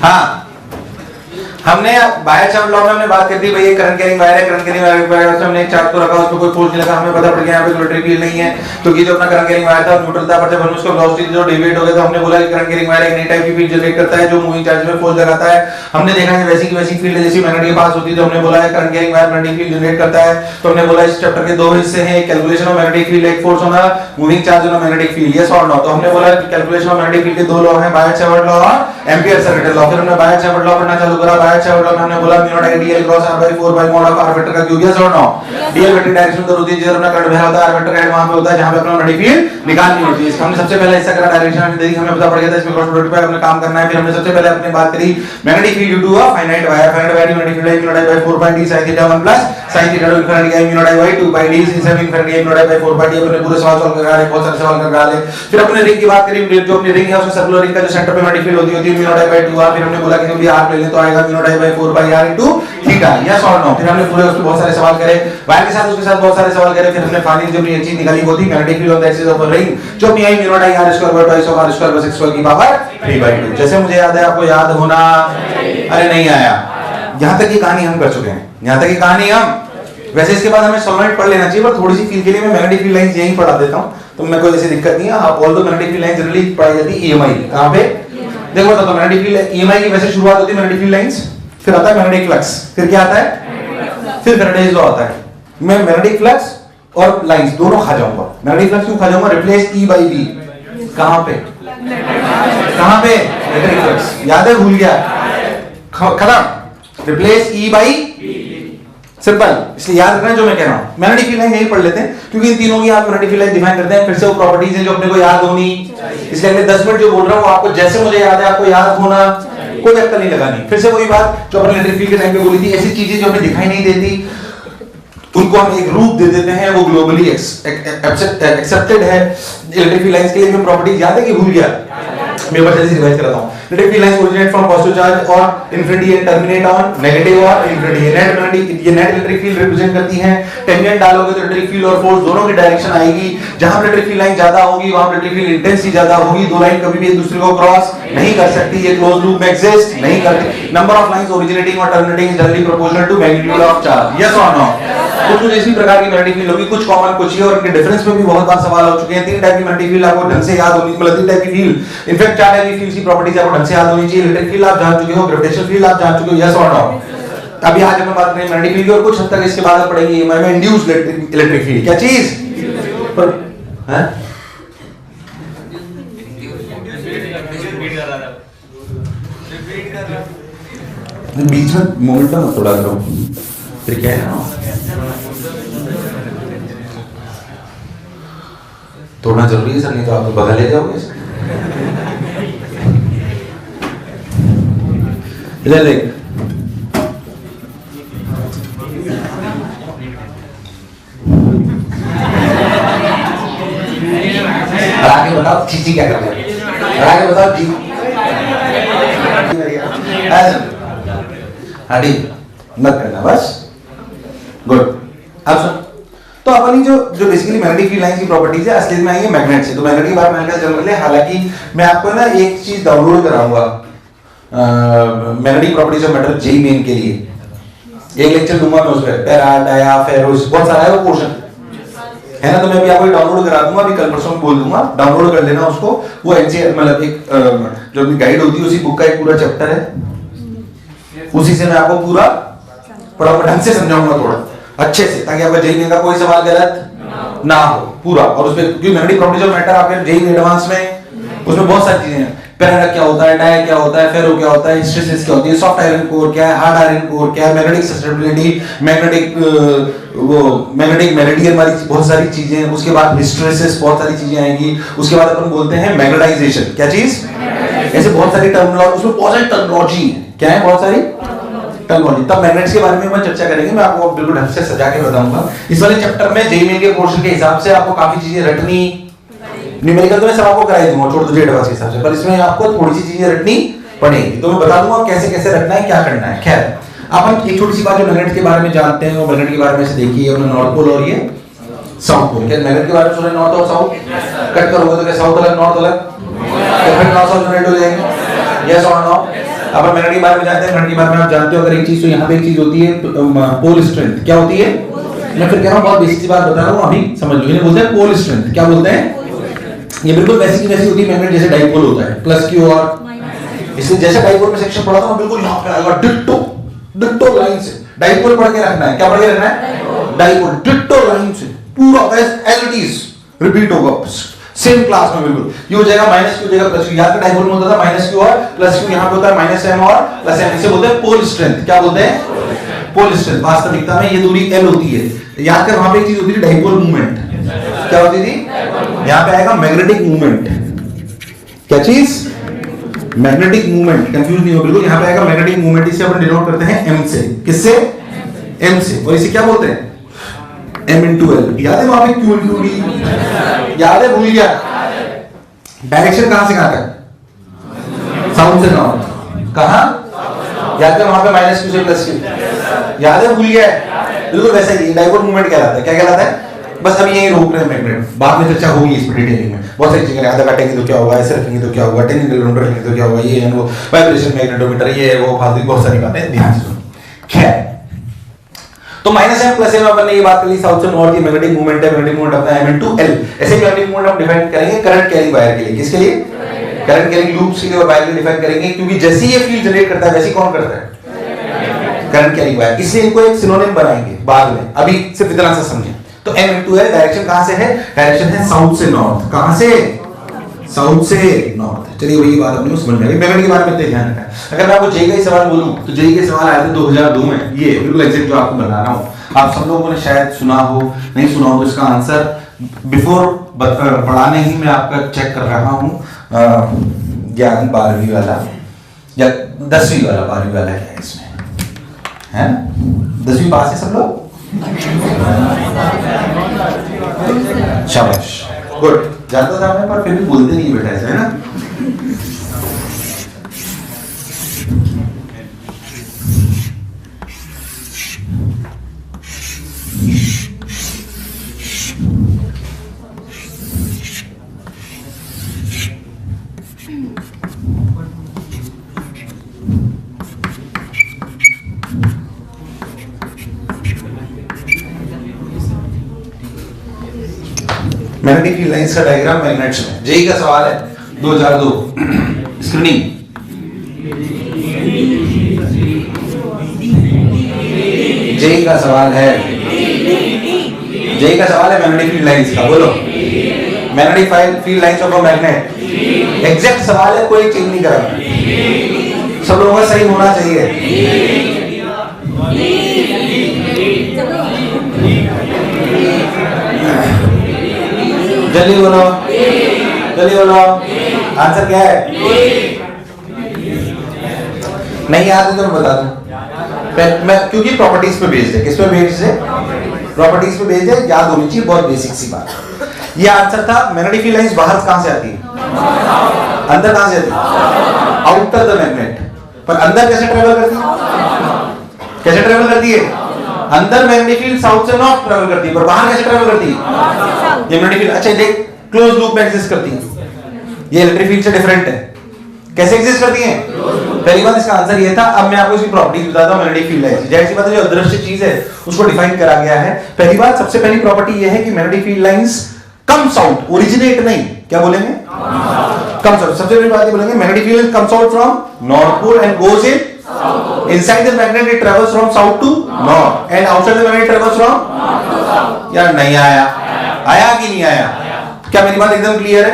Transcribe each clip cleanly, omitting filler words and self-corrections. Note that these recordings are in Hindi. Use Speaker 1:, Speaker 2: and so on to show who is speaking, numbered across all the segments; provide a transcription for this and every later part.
Speaker 1: हाँ, हमने बायर चार्ट लॉ में हमने बात कर दी भाई ये करंट कैरिंग वायर है, करंट कैरिंग वायर से हमने एक चार्ट को रखा, उसमें कोई फोर्स नहीं लगा, हमें पता पड़ गया यहाँ पे इलेक्ट्रिक फील्ड नहीं है, तो ये जो अपना करंट कैरिंग वायर था न्यूट्रल था, पर जब हमने उसको वेलोसिटी जो डेविएट हो गया तो हमने बोला कि करंट कैरिंग वायर एक नई टाइप की फील्ड जनरेट करता है जो मूविंग चार्ज में फोर्स लगाता है। हमने देखा है वैसी की वैसी फील्ड जैसी मैग्नेट के पास होती है, तो हमने बोला है current carrying wire magnetic field generate करता है। तो हमने बोला इस चैप्टर के दो हिस्से हैं, कैलकुलेशन ऑफ मैग्नेटिक फील्ड, एक force on moving charge on magnetic field, yes और नो। तो हमने बोला कैलकुलेशन ऑफ मैग्नेटिक फील्ड के दो लॉ हैं, बायर-सावर्ट लॉ और एम्पीयर सर्किट लॉ। फिर हमने बायर-सावर्ट लॉ पढ़ना चालू करा। बायर-सावर्ट लॉ में हमने बोला mu naught dl cross r by 4 by mod of r vector का क्यूब, यस और नो। dl वेक्टर डायरेक्शन तो होती है जिधर अपना करंट बह रहा होता है, r वेक्टर का वहां पे होता है जहां पे अपना मैग्नेटिक फील्ड निकालनी होती है। इसका हमने सबसे पहले हिस्सा करा डायरेक्शन हमने देखी, हमें पता पड़ गया था इसमें क्रॉस प्रोडक्ट पे हमने काम करना है। फिर हमने सबसे पहले अपने बात करी magnetic field due to a finite wire, finite wire magnetic field mu naught by 4 pi d sin theta 1 plus sin theta 2 infinity का mu naught by 2 pi d sin infinity mu naught by 4 pi d। अपने पूरे सवाल सॉल्व कर रहे हैं, बहुत सारे सवाल कर रहे हैं। फिर अपने रिंग की बात करी, जो अपनी रिंग है उसमें सर्कुलर रिंग का जो सेंटर पे मैग्नेटिक फील्ड होती है म्यू नॉट by 2 r। फिर हमने बोला कि जब भी r ले लें तो आएगा mu naught by 4 pi r into theta, yes और नो। फिर हमने पूरे उसके बहुत सारे सवाल करे, वायर के साथ उसके साथ बहुत सारे सवाल करे। फिर हमने फाइनली जो एक चीज निकाली वो थी magnetic field on the axis of a ring, जो अपनी I mu naught r square by twice of r square plus x square की पावर 3/2। जैसे मुझे याद है आपको याद होना, अरे नहीं आया, यहां तक की कहानी हम कर चुके हैं, यहां तक की कहानी हम। वैसे इसके बाद हमें सॉल्वेंट पढ़ लेना चाहिए, पर थोड़ी सी फील के लिए मैं मैग्नेटिक फील्ड लाइंस यहीं पढ़ा देता हूं, तो मैं कोई ऐसी दिक्कत नहीं है। आप all the magnetic field lines generally पढ़ाई जाती है ईएमआई, कहां पे देखो तो मैग्नेटिक फील्ड ईएमआई की वैसे शुरुआत होती है मैग्नेटिक फील्ड लाइंस, फिर आता है मैग्नेटिक फ्लक्स, फिर क्या आता है, फिर फैराडेज लॉ आता है। मैं मैग्नेटिक फ्लक्स और लाइंस दोनों खा जाऊंगा। मैग्नेटिक फ्लक्स क्यों खा जाऊंगा, रिप्लेस E by V, कहां पे मैग्नेटिक फ्लक्स, याद है, भूल गया, खत्म, रिप्लेस E by सिंपल, इसलिए याद रखना जो मैं कह रहा हूं। मैग्नेटिक फील्ड लाइन यही पढ़ लेते हैं क्योंकि इन तीनों की आप मैग्नेटिक फील्ड लाइन डिफाइन करते हैं, फिर से वो प्रॉपर्टीज हैं जो अपने को याद होनी, इसलिए अगले 10 मिनट जो बोल रहा हूं वो आपको जैसे मुझे याद है आपको याद होना, कोई अक्कल नहीं लगानी। फिर से वही बात जो अपने इलेक्ट्रिक फील्ड के टाइम पे बोली थी, ऐसी चीजें जो हमें दिखाई नहीं देती उनको हम एक रूप दे देते हैं, वो ग्लोबली एक्सेप्टेड है। इलेक्ट्रिक फील्ड लाइंस के लिए हमें प्रॉपर्टीज याद है कि भूल गया, मैं बस जल्दी से रिवाइज कराता हूं। Electric field lines originate from positive charge और infinity and terminate on negative और इंफिनिटी। ये नेट इलेक्ट्रिक फील्ड रिप्रेजेंट करती हैं। टेंजेंट डालोगे तो इलेक्ट्रिक फील्ड और फोर्स दोनों की डायरेक्शन आएगी, जहां इलेक्ट्रिक फील्ड लाइन ज्यादा होगी वहां इलेक्ट्रिक फील्ड इंटेंसिटी ज्यादा होगी। दो लाइन कभी भी एक दूसरे को क्रॉस नहीं कर सकती, ये क्लोज लूप में एग्जिस्ट नहीं करती। नंबर ऑफ लाइंस ओरिजिनेटिंग और terminating is directly proportional to magnitude of charge, yes और नो। कुछ इसी प्रकार की मैग्नेटिक फील्ड होगी, कुछ कॉमन कुछ ही, और इनके डिफरेंस में भी बहुत बार सवाल हो चुके हैं। तीन टाइप की मैग्नेटिक फील्ड आपको ढंग से याद होनी, मतलब तीन टाइप की फील्ड, इनफैक्ट चार टाइप की फील्ड की प्रॉपर्टीज आपको ढंग से याद होनी चाहिए। इलेक्ट्रिक फील्ड आप जान चुके हो, ग्रेविटेशनल फील्ड आप जान चुके हो, यस और नो। अभी आज हम बात करेंगे मैग्नेटिक फील्ड की, और कुछ हद तक इसके बाद आप पढ़ेंगे ईएमआई में इंड्यूस्ड इलेक्ट्रिक फील्ड, क्या चीज पर हैं, बीच में मोमेंटम मत तोड़ा करो, फिर क्या है तोड़ना जरूरी है सर, नहीं तो आप तो बदल ले जाओगे। इधर देख, आगे बताओ चीची क्या कर रहे हैं, आगे बताओ जी हडी मत करना बस, गुड। अब सुन, तो अपनी जो बेसिकली मैग्नेटिक फील्ड लाइन की प्रॉपर्टीज है असली में आई है मैग्नेट से। तो मैग्नेट की बात मैंने कहा जनरली, हालांकि मैं आपको ना एक चीज डाउनलोड कराऊंगा magnetic properties of matter JEE Main के लिए, एक लेक्चर दूंगा मैं उस पे, पैरा डाया फेरोस बहुत सारा है वो पोर्शन है ना, तो मैं भी आपको डाउनलोड करा दूंगा, अभी कल परसों बोल दूंगा, डाउनलोड कर लेना उसको। वो एनसीईआरटी मतलब एक जो अपनी गाइड होती है उसी बुक का एक पूरा चैप्टर है, उसी से मैं आपको पूरा पढ़ाऊंगा, ढंग से समझाऊंगा थोड़ा अच्छे से, ताकि आपका जेई मेन का कोई सवाल गलत ना हो पूरा। और उसमें क्योंकि मैग्नेटिक प्रॉपर्टीज ऑफ मैटर आपके जेई एडवांस में उसमें बहुत सारी चीजें हैं, पैरा क्या होता है, डाया क्या होता है, फेरो क्या होता है, हिस्टेरेसिस क्या होती है, सॉफ्ट आयरन कोर क्या है, हार्ड आयरन कोर क्या है, मैग्नेटिक सस्टेनेबिलिटी, मैग्नेटिक मेरिडियन वाली बहुत सारी चीजें, उसके बाद हिस्टेरेसिस बहुत सारी चीजें आएंगी। उसके बाद अपन बोलते हैं मैग्नेटाइजेशन, क्या चीज, ऐसे बहुत सारी टर्मिनोलॉजी, उसमें बहुत सारी टर्मिनोलॉजी है, क्या है, बहुत सारी टर्मिनोलॉजी। तब मैग्नेट्स के बारे में हम चर्चा करेंगे, मैं आपको बिल्कुल ढंग से सजा के बताऊंगा। इस वाले चैप्टर में जेई मेन के पोर्शन के हिसाब से आपको काफी चीजें रटनी, न्यूमेरिकल तो मैं सब आपको कराई दूंगा छोड़ दो एडवांस के हिसाब से, पर इसमें आपको थोड़ी सी चीजें रटनी पड़ेगी, तो मैं बता दूंगा कैसे कैसे रटना है, क्या करना है। खैर, अपन एक छोटी सी बात जो मैग्नेट के बारे में जानते हैं, वो मैग्नेट के बारे में से देखिए, अपना नॉर्थ पोल और ये साउथ पोल। क्या मैग्नेट के बारे में सुना नॉर्थ और साउथ, कट करोगे तो क्या साउथ अलग नॉर्थ अलग, तो फिर नॉर्थ साउथ यूनाइट हो जाएंगे, यस और नो। अब मैग्नेट के बारे में जानते हैं। मैग्नेट के बारे में आप जानते हो अगर एक चीज, तो यहाँ पे एक चीज होती है पोल स्ट्रेंथ। क्या होती है? मैं फिर कह रहा हूँ बहुत बेसिक सी बात बता रहा हूँ, अभी समझ लो। इन्हें बोलते हैं पोल स्ट्रेंथ। क्या बोलते हैं? ये बिल्कुल वैसी की वैसी होती है मैग्नेट जैसे डाइपोल होता है, प्लस क्यू और। इसलिए जैसे डाइपोल में सेक्शन पढ़ा था बिल्कुल यहाँ पे आएगा डिट्टो, डिट्टो लाइन से डाइपोल पढ़ के रखना है। क्या पढ़ के रखना है? डाइपोल डिट्टो लाइन से पूरा एज इट इज रिपीट होगा सेम क्लास में बिल्कुल। ये हो जाएगा माइनस क्यू हो जाएगा प्लस क्यू। याद डाइपोल में होता था माइनस क्यू और प्लस क्यू, यहाँ पे होता है माइनस एम और प्लस एम। इसे बोलते हैं पोल स्ट्रेंथ। क्या बोलते हैं? Pole strength. वास्तविकता में ये दूरी एल होती है। याद कर वहां पे एक चीज होती थी डाइपोल मूवमेंट। क्या होती थी? यहाँ पे आएगा मैग्नेटिक मूवमेंट। क्या चीज? Magnetic movement. कंफ्यूज नहीं हो बिल्कुल। यहाँ पे आएगा मैग्नेटिक मूवमेंट। इसे अपन डिनोट करते हैं एम से। किससे? एम से। और इसे क्या बोलते हैं? M into L। याद है वहां पे Q into D? याद है? भूल गया? डायरेक्शन कहां से कहां तक? साउथ से नॉर्थ। कहां? याद है वहां पे माइनस क्यू से प्लस क्यू। याद है? भूल गया? बिल्कुल वैसा ही डाइपोल मूवमेंट कहलाता है। क्या कहलाता है? बस अभी यही रोक रहे हैं मैग्नेट, बाद में चर्चा होगी इस पर डिटेलिंग में। बहुत सारी चीजें आधा काटेंगे तो क्या होगा, ऐसे रखेंगे तो क्या होगा, टेक्निकल राउंडर रखेंगे तो क्या होगा, ये है वो वाइब्रेशन मैग्नेटोमीटर, ये है वो, फालतू बहुत सारी बातें ध्यान से सुनो। खैर, तो माइनस एम प्लस एम अपन ने ये बात कर ली, साउथ से नॉर्थ की मैग्नेटिक मूवमेंट है। मैग्नेटिक मूवमेंट अपना एम इनटू एल। ऐसे मैग्नेटिक मूवमेंट हम डिफाइन करेंगे करंट कैरिंग वायर के लिए। किसके लिए? करंट कैरिंग लूप्स के लिए और वायर के लिए डिफाइन करेंगे, क्योंकि जैसे ही ये फील्ड जनरेट करता है वैसे कौन करता है? Current carrying wire. इसलिए इनको एक सिनोनिम बनाएंगे बाद में, अभी सिर्फ इतना सा समझें। तो m into l डायरेक्शन कहां से है? डायरेक्शन है साउथ से नॉर्थ। कहां से? साउथ से नॉर्थ। चलिए वही बात अपने को समझ में आ गई। मैग्नेट के बारे में इतना ध्यान रखना है। अगर मैं आपको जेई का ही सवाल बोलूं तो जेई के सवाल आए थे 2002 में, ये बिल्कुल एग्जैक्ट जो आपको बता रहा हूं। आप सब लोगों ने शायद सुना हो, नहीं सुना हो, इसका आंसर बिफोर पढ़ाने ही मैं आपका चेक कर रहा हूं। ज्ञान 12वीं वाला या 10वीं वाला, 12वीं वाला है इसमें, है 10वीं पास है सब लोग? शाबाश, गुड। जानता था मैं पर फिर भी बोलते नहीं बेटा, ऐसा है ना। मैग्नेटिक फील्ड लाइंस का डायग्राम मैग्नेट्स में। जेई का सवाल है 2002 स्क्रीनिंग। जेई का सवाल है, जेई का सवाल है मैग्नेटिक फील्ड लाइंस का। बोलो, magnetic field lines of a magnet. Exact सवाल है, कोई चेंज नहीं करा। सब लोगों का सही होना चाहिए। जल्दी बोलो, जल्दी बोलो, आंसर क्या है? नहीं याद है तो मैं बता दूं। मैं क्योंकि प्रॉपर्टीज पे बेस्ड है। किस पे बेस्ड है? प्रॉपर्टीज पे बेस्ड है, याद होनी चाहिए, बहुत बेसिक सी बात। ये आंसर था। मैग्नेटिक फील्ड लाइंस बाहर कहां से आती है? अंदर कहां से आती है? Outer the magnet. पर अंदर कैसे ट्रेवल करती है? कैसे ट्रेवल करती है? अंदर मैग्नेटिक फील्ड साउथ से नॉर्थ ट्रेवल करती है, पर बाहर कैसे ट्रेवल करती है? ये मैग्नेटिक फील्ड, अच्छा देख, क्लोज लूप में एग्जिस्ट करती है। ये इलेक्ट्रिक फील्ड से डिफरेंट है। कैसे एग्जिस्ट करती है? पहली बात इसका आंसर ये था। अब मैं आपको इसकी प्रॉपर्टीज बताता हूं मैग्नेटिक फील्ड लाइंस। जैसी बात है, जो अदृश्य चीज है उसको डिफाइन करा गया है। पहली बात, सबसे पहली प्रॉपर्टी ये है कि magnetic field lines comes out, originate नहीं। क्या बोलेंगे? Comes out. सबसे पहली बात ये बोलेंगे magnetic field comes out from north pole and goes in inside the magnet. It travels from south to north and outside the magnet it travels from north to south. यार नहीं आया, आया कि नहीं आया? क्या मेरी बात एकदम क्लियर है?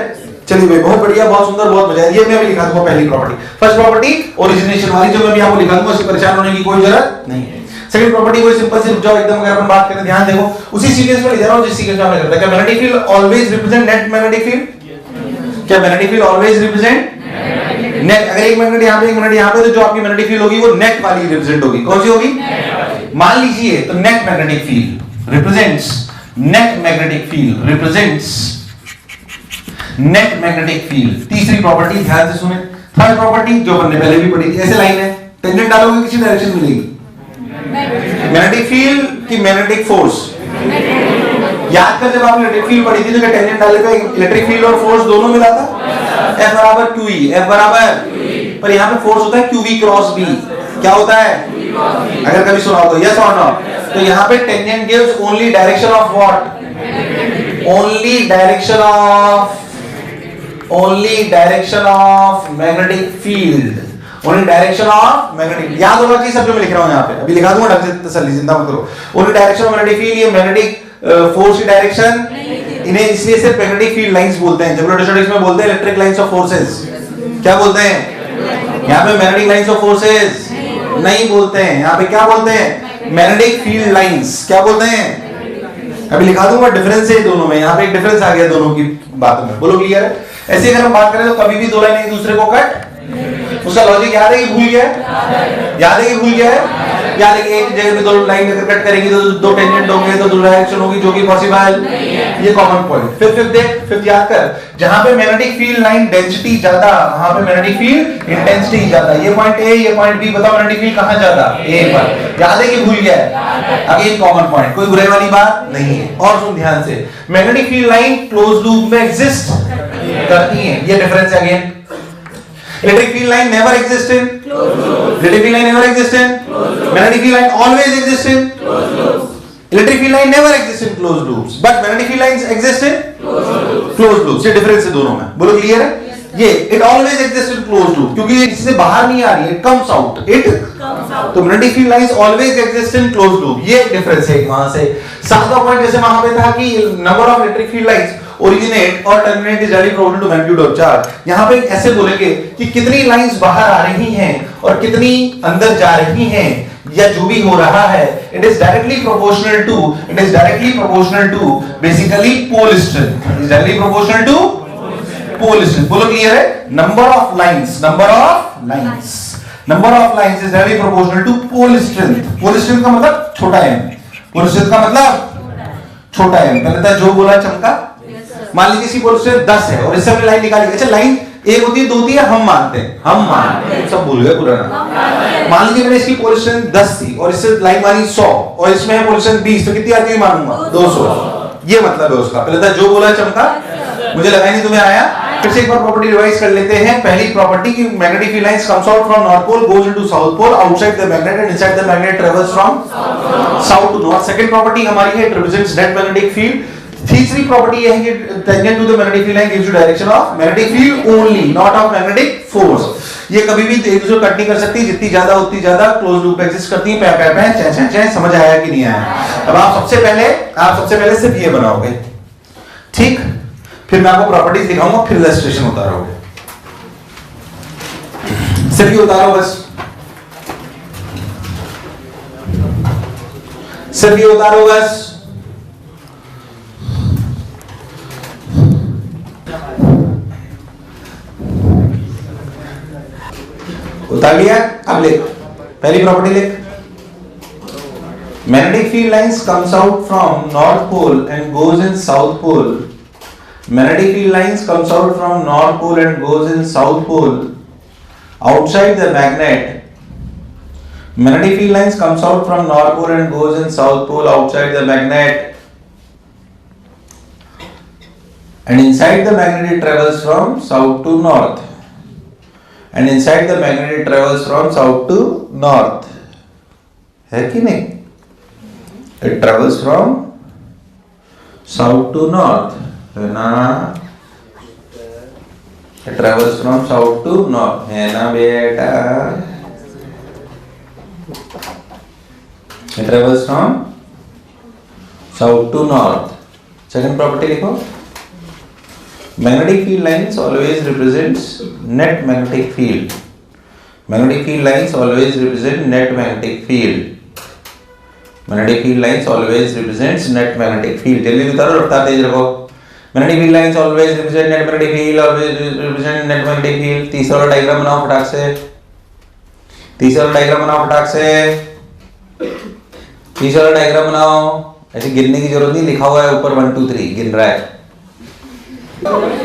Speaker 1: चलिए भाई, बहुत बढ़िया, बहुत सुंदर, बहुत मजा। ये मैं भी लिखा दूंगा पहली प्रॉपर्टी। फर्स्ट प्रॉपर्टी ओरिजिनेशन वाली, जो मैं भी आपको लिखा दूंगा, इससे परेशान होने की कोई जरूरत नहीं है। सेकंड प्रॉपर्टी वही सिंपल सी, जो एकदम अगर अपन बात करें, ध्यान देखो, उसी सीक्वेंस में ले जा रहा हूं जिस सीक्वेंस में हमने करता है। क्या magnetic field always represent net magnetic field? क्या magnetic field always represent net? अगर एक मैग्नेट यहां पे, एक मैग्नेट यहां पे, तो जो आपकी मैग्नेटिक फील्ड होगी वो नेट वाली रिप्रेजेंट होगी। कौन सी होगी? मान लीजिए, तो net magnetic field represents, net magnetic field represents net magnetic field. तीसरी प्रॉपर्टी ध्यान से सुने। थर्ड प्रॉपर्टी जो हमने पहले भी पढ़ी थी, ऐसे लाइन है, टेंजेंट डालोगे किसी डायरेक्शन मिलेगी? मैग्नेटिक फील्ड की मैग्नेटिक फोर्स। याद कर, जब आपने इलेक्ट्रिक फील्ड पढ़ी थी तो क्या टेंजेंट डाले पे इलेक्ट्रिक फील्ड और फोर्स दोनों मिला था? F बराबर QE, F बराबर पर यहाँ पे फोर्स होता है QV क्रॉस B। क्या होता है? अगर कभी सुना हो तो यस और नो। तो यहाँ पे tangent gives only direction of what? Only direction of magnetic field. Only direction of magnetic, याद होगा कि सब जो मैं लिख रहा हूं यहाँ पे, अभी लिखा दूंगा ढंग से, तसल्ली, चिंता मत करो। Only direction of magnetic field, ये मैग्नेटिक फोर्स की डायरेक्शन, इन्हें इसलिए सिर्फ मैग्नेटिक फील्ड लाइंस बोलते हैं। जब इलेक्ट्रोस्टैटिक्स में बोलते हैं इलेक्ट्रिक लाइंस ऑफ फोर्सेस, क्या बोलते हैं? यहाँ पे मैग्नेटिक लाइंस ऑफ फोर्सेस नहीं बोलते हैं, यहाँ पे क्या बोलते हैं? Magnetic field lines. क्या बोलते हैं? अभी लिखा दूंगा डिफरेंस है दोनों में, यहाँ पे एक डिफरेंस आ गया दोनों की बातों में। बोलो क्लियर है? ऐसे अगर हम बात करें तो कभी भी दो लाइन एक दूसरे को कट, उसका लॉजिक याद है कि भूल गया है? याद है कि भूल गया है? याद है कि एक जगह में दो लाइन अगर कट करेंगी तो दो टेंजेंट होंगे, तो दो डायरेक्शन होगी, जो कि पॉसिबल, ये कॉमन पॉइंट। फिर देख, फिर याद कर, जहां पे मैग्नेटिक फील्ड लाइन डेंसिटी ज्यादा, वहां पे मैग्नेटिक फील्ड इंटेंसिटी ज्यादा। ये पॉइंट ए, ये पॉइंट बी, बताओ मैग्नेटिक फील्ड कहां ज्यादा? ए पर। याद है कि भूल गया है? अगेन कॉमन पॉइंट, कोई बुराई वाली बात नहीं है। और सुन ध्यान से, magnetic field line close loop में एग्जिस्ट करती है, ये डिफरेंस है। Again electric field line never exist in closed loop, electric field line never exist in closed loop, magnetic field line always exist in closed loops, electric field line never exist in closed loops, but magnetic field lines exist in closed loops। ये डिफरेंस है दोनों में, बोलो क्लियर है? ये it always exists in closed loop, क्योंकि ये इससे बाहर नहीं आ रही है, it comes out, तो magnetic field lines always exist in closed loop। ये डिफरेंस है वहां से। सातवां पॉइंट जैसे वहां पे था कि number of electric field lines originate और terminate is directly proportional to magnitude of charge. यहां पे ऐसे बोलेंगे कि कितनी लाइंस बाहर आ रही हैं और कितनी अंदर जा रही हैं, या जो भी हो रहा है, it is directly proportional to basically pole strength. Is directly proportional to pole strength. बोलो क्लियर है? Number of lines is directly proportional to pole strength. Pole strength का मतलब छोटा m, पोल स्ट्रेंथ का मतलब छोटा m। पहले था जो बोला चमका। मान लीजिए इसकी पोल स्ट्रेंथ 10 है और इससे हमने लाइन निकाली। अच्छा, लाइन एक होती है, दो होती है, हम मानते हैं, सब भूल गए पुराना। मान लीजिए मैंने इसकी पोल स्ट्रेंथ 10 थी और इससे लाइन मानी 100 और इसमें है पोल स्ट्रेंथ 20, तो कितनी आती है मानूंगा? 200। ये मतलब है उसका। पहले था जो बोला चमका, मुझे लगा नहीं तुम्हें आया। फिर से एक बार प्रॉपर्टी रिवाइज कर लेते हैं। पहली प्रॉपर्टी की magnetic field lines comes out from north pole, goes into south pole, outside the magnet and inside the magnet travels from south to north. Second property हमारी है, it represents net magnetic field. तीसरी प्रॉपर्टी यह है कि tangent to the magnetic field line gives you direction of magnetic field only, not of magnetic force. ये कभी भी एक दूसरे कट नहीं कर सकती, जितनी ज्यादा उतनी ज्यादा क्लोज लूप एग्जिस्ट करती है। पै समझ आया कि नहीं आया? अब आप सबसे पहले सिर्फ ये बनाओगे, ठीक? फिर मैं आपको प्रॉपर्टीज दिखाऊंगा, फिर इलस्ट्रेशन उतारोगे। सिर्फ ये उतारो बस, सिर्फ ये उतारो बस। उतार लिया? अब लिख, पहली प्रॉपर्टी लिख। Magnetic field lines comes out from north pole and goes in south pole. Magnetic field lines comes out from north pole and goes in south pole outside the magnet. Magnetic field lines comes out from north pole and goes in south pole outside the magnet and inside the magnet it travels from south to north, and inside the magnet it travels from south to north, है कि नहीं? It travels from south to north, है ना? It travels from south to north, है ना बेटा? It travels from south to north। Second property लिखो। Magnetic field lines always represents net magnetic field. Magnetic field lines always represent net magnetic field. Magnetic field lines always represents net magnetic field. जल्दी उतारो, रफ्तार तेज रखो। Magnetic field lines always represent net magnetic field, always represent net magnetic field। तीसरा वाला डायग्राम बनाओ फटाक से। तीसरा वाला डायग्राम बनाओ। ऐसे गिनने की जरूरत नहीं, लिखा हुआ है ऊपर 1 2 3 गिन रहा है।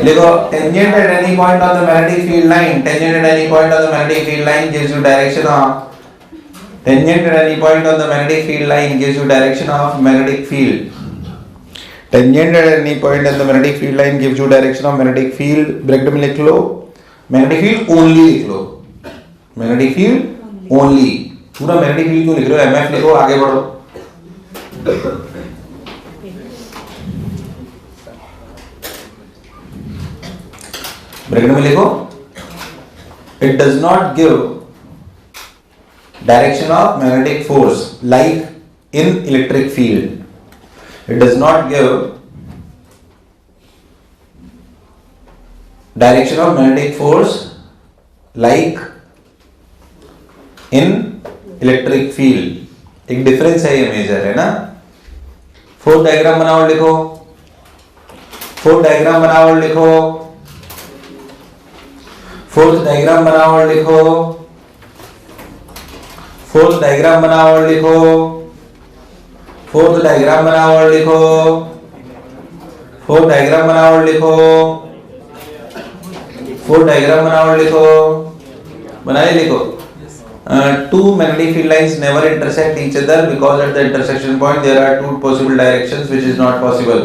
Speaker 1: देखो, tangent at any point on the magnetic field line, tangent at any point on the magnetic field line gives you direction of, tangent at any point on the magnetic field line gives you direction of magnetic field। tangent at any point on the magnetic field line gives you direction of magnetic field। Bracket में लिख लो, magnetic field only लिख लो, मैग्नेटिक फील्ड ओनली। पूरा मैग्नेटिक फील्ड क्यों लिख रहे हो, एमएफ लिखो, आगे बढ़ो। ब्रैकेट में लिखो, it does not give direction of magnetic force like in electric field. It does not give direction of magnetic force like in electric field. एक डिफरेंस है, ये मेजर है ना। फोर्थ डायग्राम बनाओ और लिखो, फोर्थ डायग्राम बनाओ और लिखो, फोर्थ डायग्राम बनाओ और लिखो, फोर्थ डायग्राम बनाओ और लिखो, फोर्थ डायग्राम बनाओ और लिखो, फोर्थ डायग्राम बनाओ और लिखो, फोर्थ डायग्राम बनाओ और लिखो, बनाए लिखो। Two magnetic field lines never intersect each other because at the intersection point there are two possible directions which is not possible.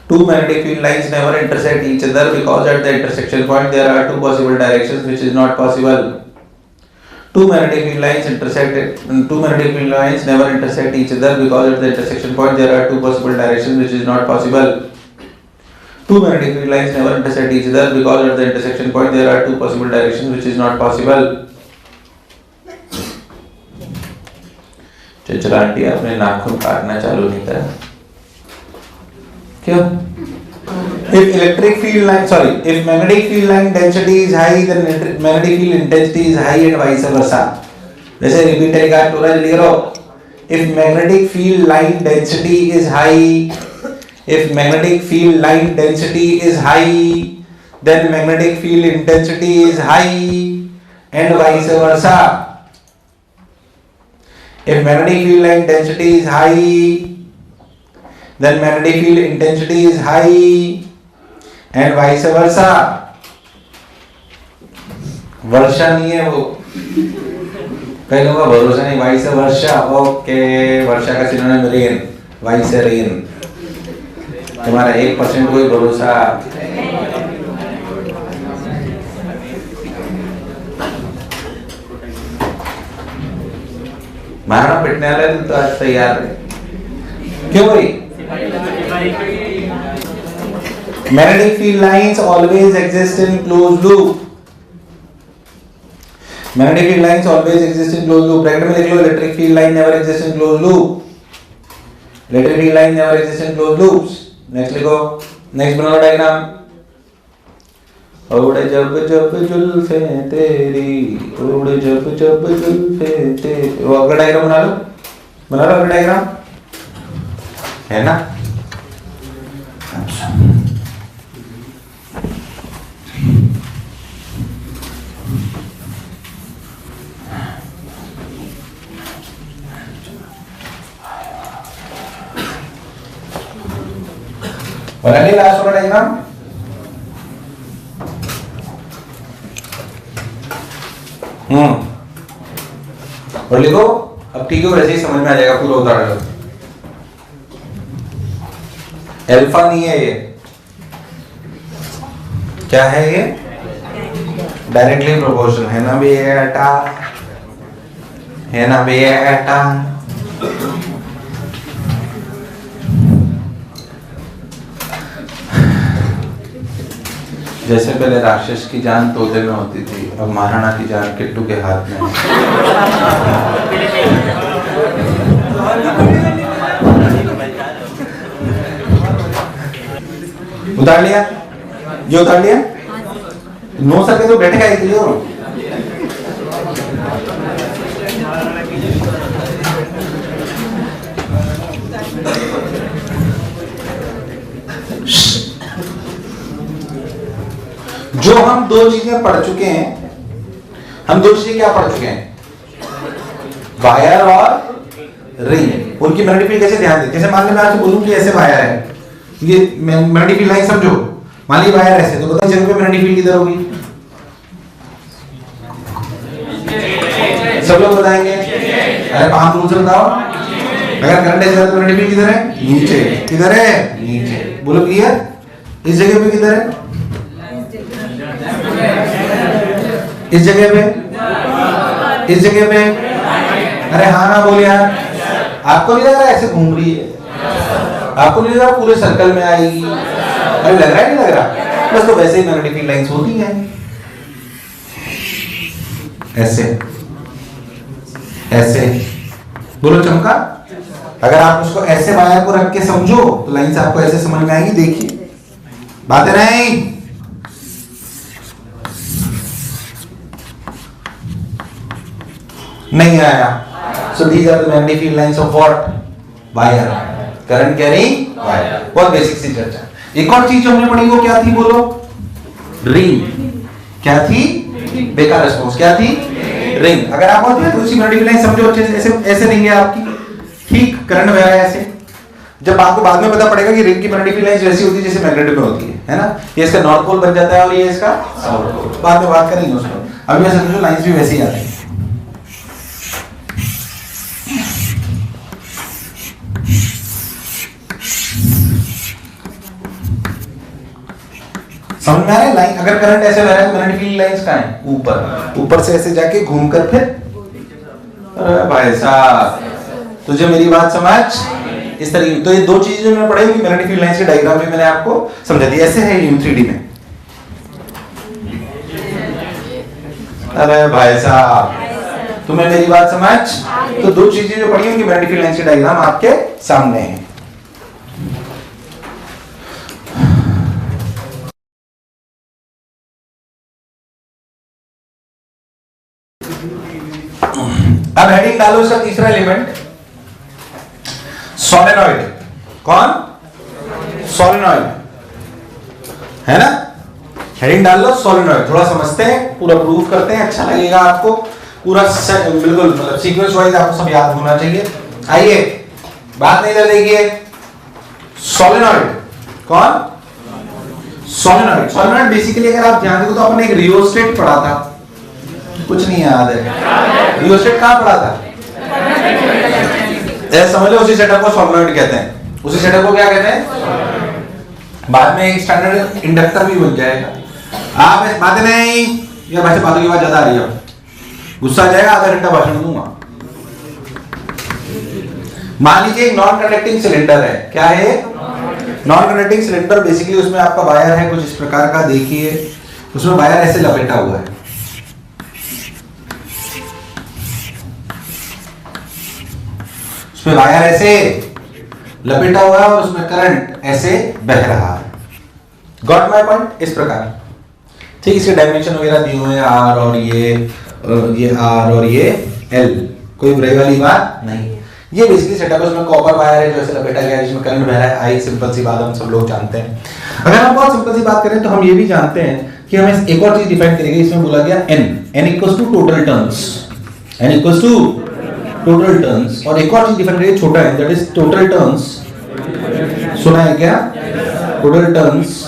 Speaker 1: Two magnetic field lines never intersect each other because at the intersection point there are two possible directions which is not possible. Two magnetic field lines intersect. Two magnetic field lines never intersect each other because at the intersection point there are two possible directions which is not possible. Two magnetic field lines never intersect each other because at the intersection point there are two possible directions which is not possible. चचरा आंटी आपने नाखून काटना चालू नहीं करा क्यों? If electric field line, sorry, if magnetic field line density is high, then magnetic field intensity is high and vice versa. जैसे रिपीट टेलीकास्ट हो रहा है, जल्दी करो। If magnetic field line density is high, if magnetic field line density is high, then magnetic field intensity is high and vice versa. If magnetic field line density is high, then magnetic field intensity is high and vice versa. वर्षा नहीं है वो, कई लोगों का भरोसा नहीं, वाइस वर्षा। ओके, वर्षा का सिनोनिम रेन, वाइस रेन। तुम्हारा 1% कोई भरोसा। महाराणा पिटने वाले दिन तो आज तैयार है, क्यों भाई? Magnetic field lines always exist in closed loop. Magnetic field lines always exist in closed loop. Bracket में लिख लो, electric field line never exists in closed loop. Electric field line never exists in closed loops. Next लिखो, next बनाओ डायग्राम। उड़ जब जब जुल्फे तेरी, उड़ जब जब जुल्फे तेरी। वो अगला डायग्राम बना लो, बना लो अगला डायग्राम, है ना? बना लिया लास्ट वाला डायग्राम? और लिखो, अब ठीक है, वैसे ही समझ में आ जाएगा, पूरा उतार लो। अल्फा नहीं है ये, क्या है ये? डायरेक्टली प्रोपोर्शनल है ना बेटा, है ना बेटा। जैसे पहले राक्षस की जान तोते में होती थी, अब महाराणा की जान किट्टू के हाथ में है। उतार लिया? ये उतार लिया? नो सके तो बैठेगा इसलिए हो। जो हम दो चीजें पढ़ चुके हैं, हम दो चीजें क्या पढ़ चुके हैं? वायर और रिंग। उनकी मैग्नेटिक फील्ड कैसे ध्यान दें? जैसे मान लीजिए मैं आपसे बोलूं कि ऐसे वायर है, ये मैग्नेटिक फील्ड लाइन समझो। मान लीजिए वायर ऐसे, तो बताओ जगह पे मैग्नेटिक फील्ड किधर होगी? सब लोग बताएंगे। अरे आप रूल से बताओ, अगर करंट ऐसे तो मैग्नेटिक फील्ड किधर है? नीचे। किधर है? नीचे। बोलो क्लियर? इस जगह पे किधर है? इस जगह पे, इस जगह पे, अरे हाँ ना बोले यार, आपको नहीं लग रहा ऐसे घूम रही है? आपको नहीं लग रहा पूरे सर्कल में आएगी? अरे लग रहा है, नहीं लग रहा? बस तो वैसे ही मैग्नेटिक फील्ड लाइंस होती हैं ऐसे ऐसे। बोलो चमका। अगर आप उसको ऐसे वायर को रख के समझो तो लाइंस आपको ऐसे समझ में आएगी। देखिए बात है नहीं? नहीं आया। So these are the magnetic field lines of what? Wire. Current carrying wire. बहुत बेसिक सी चर्चा। एक और चीज जो हमने पढ़ी वो क्या थी बोलो? रिंग। क्या थी? बेकार रिस्पॉन्स। क्या थी? रिंग। अगर आप बोलते हैं तो उसी मैग्नेटिक लाइन समझो अच्छे से। ऐसे ऐसे रिंग है आपकी, ठीक, करंट बह रहा है ऐसे। जब आपको बाद में पता पड़ेगा कि रिंग की मैग्नेटिक फील्ड लाइंस वैसी होती है जैसे मैग्नेट में होती है ना? ये इसका नॉर्थ पोल बन जाता है और ये इसका साउथ पोल। बाद में बात करेंगे उसको। अभी मैं समझो लाइंस भी वैसी आती है। समझ में आ रहा है? लाइन अगर करंट ऐसे बह रहा है तो मैग्नेटिक फील्ड लाइंस कहां है? ऊपर। ऊपर से ऐसे जाके घूमकर फिर, अरे भाई साहब तुझे मेरी बात समझ? इस तरीके। तो ये दो चीजें जो मैंने पढ़ी मैग्नेटिक फील्ड लाइंस के डायग्राम में मैंने आपको समझा दी। ऐसे है ये 3D में। अरे भाई साहब तुम्हें मेरी बात समझ? तो दो चीजें जो पढ़ी होंगी मैग्नेटिक फील्ड लाइंस के डायग्राम आपके सामने है। अब हेडिंग डालो इसका तीसरा एलिमेंट सोलेनॉइड। कौन? सोलेनॉइड है ना? हेडिंग डाल लो सोलेनॉइड। थोड़ा समझते हैं, पूरा प्रूफ करते हैं, अच्छा लगेगा आपको। पूरा बिल्कुल मतलब सीक्वेंस वाइज आपको सब याद होना चाहिए। आइए बात नहीं कर देखिए। सोलेनॉइड कौन? सोलेनॉइड। सोलेनॉइड बेसिकली अगर आप ध्यान देखो तो अपन एक रियोस्टेट पढ़ा था, कुछ नहीं याद है? रियोस्टेट कहां पढ़ा था? ऐसे समझ लो उसी सेटअप को सोलेनॉइड कहते हैं। उसी सेटअप को क्या कहते हैं? बाद में एक स्टैंडर्ड इंडक्टर भी बन जाएगा। आप इस बातें नहीं, या वैसे बातों की आवाज ज्यादा आ रही है, गुस्सा आ जाएगा, आधा घंटा भाषण दूंगा। मान लीजिए एक नॉन कंडक्टिंग सिलेंडर है। क्या है? Non conducting cylinder. बेसिकली उसमें आपका वायर है कुछ इस प्रकार का। देखिए उसमें वायर ऐसे लपेटा हुआ है। उसमें वायर ऐसे लपेटा हुआ है और उसमें करंट ऐसे बह रहा है। Got my point? इस प्रकार। ठीक, इसके डायमेंशन वगैरह दिए हुए हैं, आर और ये आर और ये एल। कोई बुराई वाली बात नहीं। ये बेसिकली सेटअप है। उसमें कॉपर वायर है जो ऐसे लपेटा गया है जिसमें करंट बह रहा है। आई सिंपल सी बात हम सब लोग जानते हैं। अगर हम बहुत सिंपल सी बात करें तो हम ये भी जानते हैं कि हमें एक और चीज डिफाइन करेंगे। इसमें बोला गया n equals to total turns. n equals to total turns. और एक और चीज डिफाइन करेंगे छोटा है, दैट इज टोटल टर्न्स। सुना है क्या? Total turns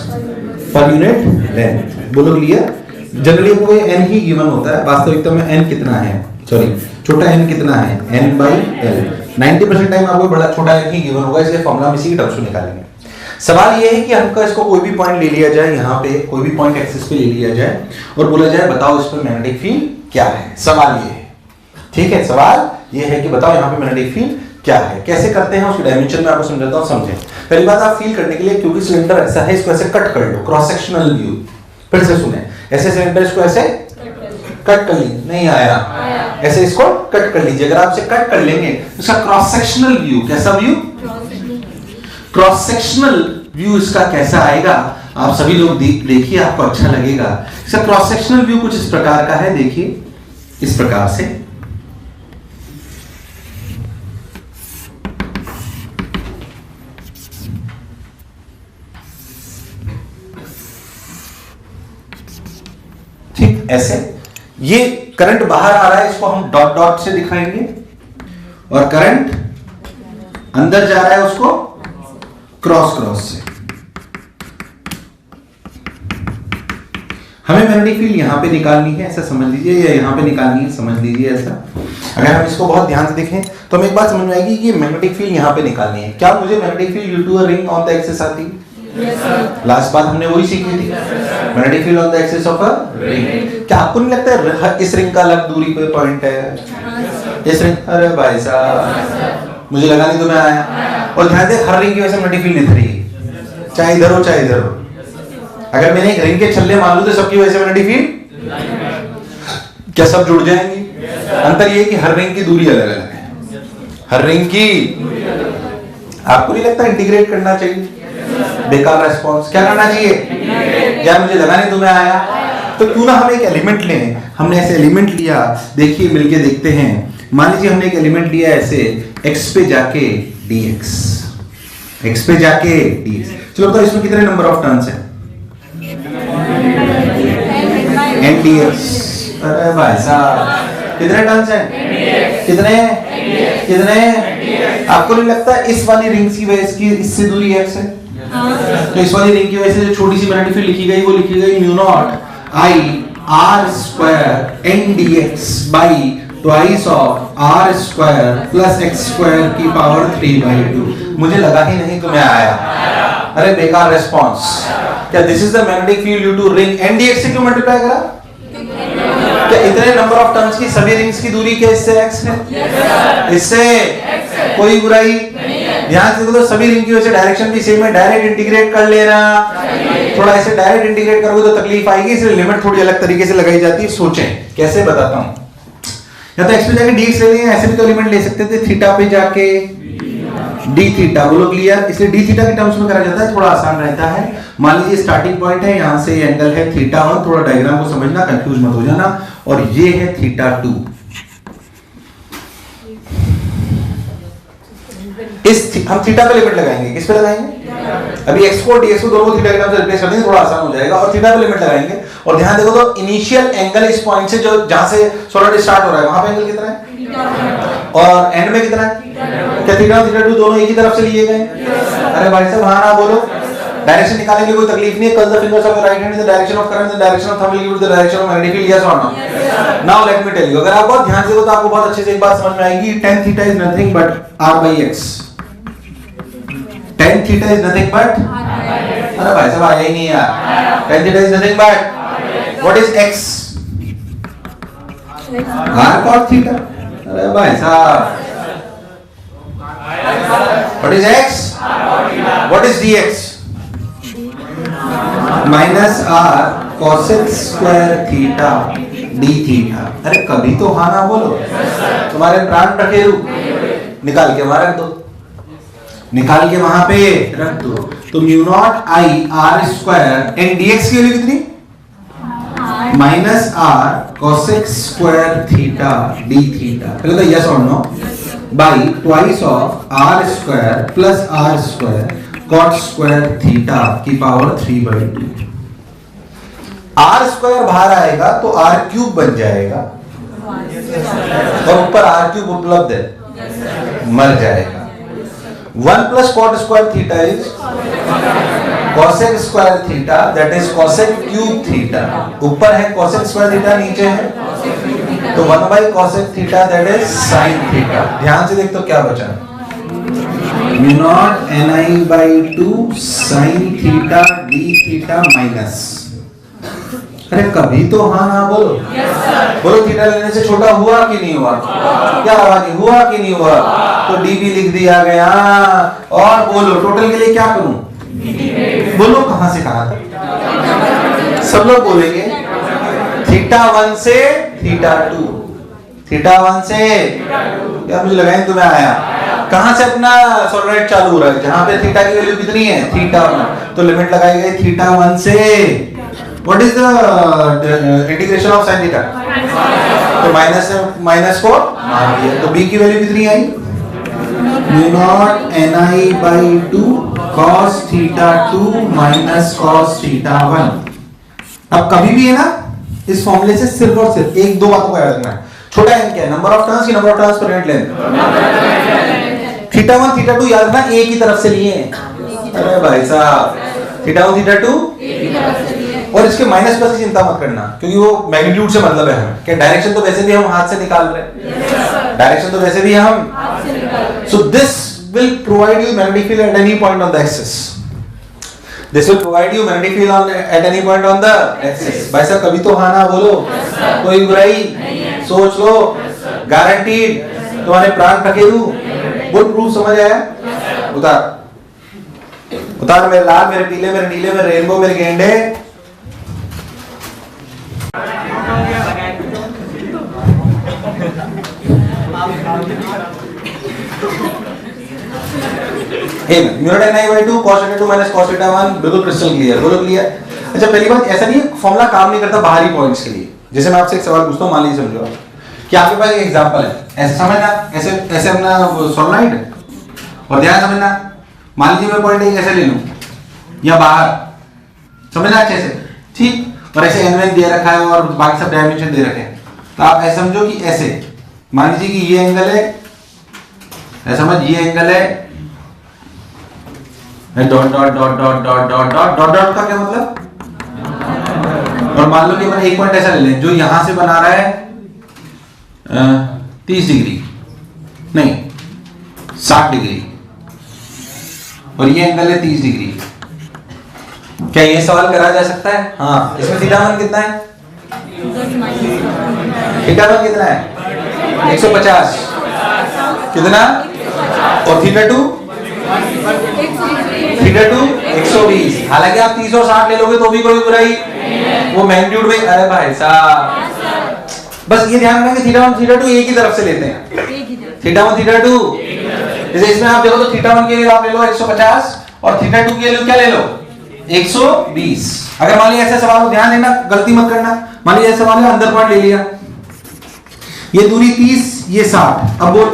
Speaker 1: per unit length. बोलो क्लियर? जनरली आपको ये n ही गिवन होता है, वास्तविकता में n कितना है, सॉरी छोटा n कितना है, n/l। 90% टाइम आपको बड़ा छोटा n ही गिवन होगा, इसलिए फॉर्मूला में इसी की टर्म्स को निकालेंगे। सवाल ये है कि हमका इसको कोई भी पॉइंट ले लिया जाए, यहाँ पे कोई भी पॉइंट एक्सिस पे ले लिया जाए और बोला जाए बताओ इस पर मैग्नेटिक फील्ड क्या है। सवाल ये है, ठीक है? सवाल ये है कि बताओ यहाँ पे मैग्नेटिक फील्ड क्या है। कैसे करते हैं उसके डायमेंशन में आपको समझाता हूँ, समझें। पहली बात आप फील करने के लिए, क्योंकि सिलेंडर ऐसा है, इसको ऐसे कट कर लो, क्रॉस सेक्शनल व्यू। फिर से सुने, ऐसे सिलेंडर इसको ऐसे कट कर लीजिए। नहीं आया? ऐसे इसको कट कर लीजिए। अगर आप इसे कट कर लेंगे तो इसका क्रॉस सेक्शनल व्यू, कैसा व्यू? क्रॉस सेक्शनल व्यू इसका कैसा आएगा? आप सभी लोग देखिए, आपको अच्छा लगेगा। इसका क्रॉस सेक्शनल व्यू कुछ इस प्रकार का है। देखिए इस प्रकार से। ठीक ऐसे। ये करंट बाहर आ रहा है, इसको हम डॉट डॉट से दिखाएंगे, और करंट अंदर जा रहा है उसको क्रॉस क्रॉस से। हमें मैग्नेटिक फील्ड यहां पे निकालनी है, ऐसा समझ लीजिए, या यहां पे निकालनी है, समझ लीजिए ऐसा। अगर हम इसको बहुत ध्यान से देखें तो हमें एक बात समझ में आएगी कि मैग्नेटिक फील्ड यहां पे निकालनी है। क्या मुझे magnetic field due to a ring on the axis आती? लास्ट बात हमने वही सीखी थी, magnetic field on the axis of a ring. क्या आपको नहीं लगता है इस रिंग का अलग दूरी पे पॉइंट है? इस रिंग, अरे भाई साहब मुझे लगा नहीं तुम्हें आया। और ध्यान दे हर रिंग की वजह से मैग्नेटिक फील्ड इधर ही है, चाहे इधर हो चाहे इधर हो। अगर मैंने एक रिंग के छल्ले मान लूं तो सबकी वजह से मैग्नेटिक फील्ड, क्या सब जुड़ जाएंगे? अंतर ये है कि हर रिंग की दूरी अलग अलग है, हर रिंग की। आपको नहीं लगता इंटीग्रेट करना चाहिए? बेकार रेस्पॉन्स, क्या करना चाहिए? यार मुझे लगा नहीं तुम्हें आया। तो क्यों ना हम एक एलिमेंट लें। हमने ऐसे एलिमेंट लिया, देखिए मिलके देखते हैं। मान लीजिए हमने एक एलिमेंट लिया ऐसे, x पे जाके dx, x पे जाके dx। चलो बताओ इसमें कितने नंबर ऑफ टर्न्स हैं? n dx। अरे भाई साहब कितने टर्न्स हैं? कितने कितने? आपको नहीं लगता इस वाली रिंग की वजह से इससे दूरी x है? तो इस वाली रिंग की वजह से जो छोटी सी मैग्नेटिक फील्ड लिखी गई वो लिखी गई mu naught I r square n dx by twice of r square plus x square की पावर 3/2। मुझे लगा ही नहीं तुम्हें आया। अरे बेकार रेस्पॉन्स। क्या this is the magnetic field due to ring n dx से क्यों मल्टीप्लाई करा? क्या इतने नंबर ऑफ टर्न्स की सभी रिंग्स की दूरी क्या इससे x है? इससे कोई बुराई? ध्यान से देखो तो सभी रिंग की वजह से डायरेक्शन भी सेम है, डायरेक्ट इंटीग्रेट कर लेना। थोड़ा ऐसे डायरेक्ट इंटीग्रेट करोगे तो तकलीफ आएगी, इसलिए लिमिट थोड़ी अलग तरीके से लगाई जाती है। सोचें कैसे, बताता हूं। या तो x पे जाके dx ले लें, ऐसे भी तो एलिमेंट ले सकते थे, थीटा पे जाके d थीटा, वो लोग क्लियर? इसलिए d थीटा के टर्म्स में करा जाता है, थोड़ा आसान रहता है। मान लीजिए स्टार्टिंग पॉइंट है, यहां से ये एंगल है थीटा 1, थोड़ा डायग्राम को समझना, कंफ्यूज मत हो जाना। और ये है थीटा 2। हम थीटा पे लिमिट लगाएंगे, किस पे लगाएंगे? अभी x को dx को दोनों थीटा के नाम से रिप्लेस कर देंगे, थोड़ा आसान हो जाएगा। और थीटा पे लिमिट लगाएंगे और ध्यान देखो तो इनिशियल एंगल इस पॉइंट से जो जहां से सॉलिड स्टार्ट हो रहा है वहां पे एंगल कितना है और एंड में कितना है? क्या थीटा और थीटा 2 दोनों एक ही तरफ से लिए गए? अरे भाई साहब हां ना बोलो। डायरेक्शन निकालने की कोई तकलीफ नहीं है। Curl the fingers of your right hand in the direction of current, the direction of thumb will give the direction of magnetic field, yes और no? Now let me tell you, अगर आप बहुत ध्यान से हो तो आपको बहुत अच्छे से एक बात समझ में आएगी। tan theta is nothing but r/x। tan theta is nothing but, अरे भाई साहब आया ही नहीं यार। tan theta is nothing but what is x? r cos theta. अरे भाई साहब what is x? What is dx? Minus r cosec square theta d theta. अरे कभी तो हाँ ना बोलो। तुम्हारे प्राण रखेरू निकाल के वहां रख दो, निकाल के वहां पे रख दो। तो mu naught I r square and dx की वैल्यू कितनी? Minus r cosec square theta d theta. पहले तो यस और no, by twice of r square plus r square cot square theta की पावर 3/2। r स्क्वायर बाहर आएगा तो r क्यूब बन जाएगा और ऊपर r क्यूब उपलब्ध है, मर जाएगा। 1 plus cot square theta is cosec square theta, that is cosec cube theta. ऊपर है cosec स्क्वायर थीटा, नीचे है तो 1/cosec theta, that is sin theta. ध्यान से देख तो क्या बचा? Mu naught ni/2 sin theta d theta minus. अरे कभी तो हाँ ना बोलो। बोलो थीटा लेने से छोटा हुआ कि नहीं हुआ? क्या हुआ कि नहीं हुआ? तो d भी लिख दिया गया। और बोलो टोटल के लिए क्या करूं? बोलो कहां से कहां तक? सब लोग बोलेंगे थीटा 1 से थीटा 2, थीटा 1 से। क्या मुझे लगा नहीं तुम्हें आया? कहां से अपना सॉलिड चालू हो रहा है? जहां पे थीटा की वैल्यू कितनी है? थीटा 1। तो लिमिट लगाई गई थीटा 1 से। What is the integration of sin theta? तो माइनस माइनस को मार दिया, तो b की वैल्यू कितनी आई? Mu naught ni/2 cos theta 2 minus cos theta 1। अब कभी भी है ना इस फॉर्मूले से सिर्फ और सिर्फ एक दो बातों को याद रखना है। छोटा n क्या है? नंबर ऑफ टर्न्स की number of turns per unit length. Theta 1 theta 2 याद रखना एक ही तरफ से लिए हैं। अरे भाई साहब थीटा 1 थीटा 2 और इसके माइनस प्लस की चिंता मत करना क्योंकि वो मैग्नीट्यूड से मतलब है हमें। क्या डायरेक्शन तो वैसे भी हम हाथ से निकाल रहे हैं, डायरेक्शन तो वैसे भी हम। So this will provide you magnetic field at any point on the axis. This will provide you magnetic field on at any point on the axis. भाई साहब कभी तो हाँ ना बोलो, कोई बुराई, सोच लो, गारंटीड, तुम्हारे प्राण ठकेरू, बुल प्रूफ समझ आया? उतार, उतार मेरे लाल, मेरे पीले, मेरे नीले, मेरे रेनबो, मेरे गेंडे। Mu naught ni by 2 cos θ 2 minus cos θ 1 बिल्कुल क्रिस्टल क्लियर, बोलो क्लियर। अच्छा पहली बात ऐसा नहीं है फॉर्मूला काम नहीं करता बाहरी पॉइंट्स के लिए। जैसे मैं आपसे एक सवाल पूछता हूं, मान लीजिए समझो कि आपके पास एक एग्जांपल है, ऐसे समझना, ऐसे ऐसे अपना सोलेनॉइड और ध्यान समझना, मान लीजिए मैं पॉइंट एक ऐसे ले लूं या बाहर, समझना अच्छे से, ठीक, और ऐसे n1 दे रखा है और बाकी सब डायमेंशन दे रखे हैं, तो आप ऐसे समझो कि ऐसे मान लीजिए कि ये एंगल है, ऐसा समझ, ये एंगल है, dot dot dot dot dot dot dot dot dot का क्या मतलब, और मान लो कि अपन एक पॉइंट ऐसा ले लें जो यहां से बना रहा है 30 डिग्री, नहीं 60 डिग्री, और ये एंगल है 30 डिग्री। क्या ये सवाल करा जा सकता है? हाँ। इसमें थीटा 1 कितना है? थीटा 1 कितना है? 150 कितना, और थीटा 2 120। हालांकि आप 30 और 60 ले लोगे तो भी कोई बुराई, वो मैग्नीट्यूड में, अरे भाई साहब बस ये ध्यान रखना कि थीटा 1 थीटा 2 एक ही तरफ से लेते हैं, थीटा 1 थीटा 2। जैसे इसमें आप देखो तो थीटा 1 के लिए आप ले लो 150 और थीटा 2 के लिए क्या ले लो 120। अगर मान लीजिए ऐसा सवाल हो, ध्यान देना, गलती मत करना, मान लीजिए ऐसा सवाल है अंदर पॉइंट ले लिया, ये दूरी 30, ये 60, अब बोल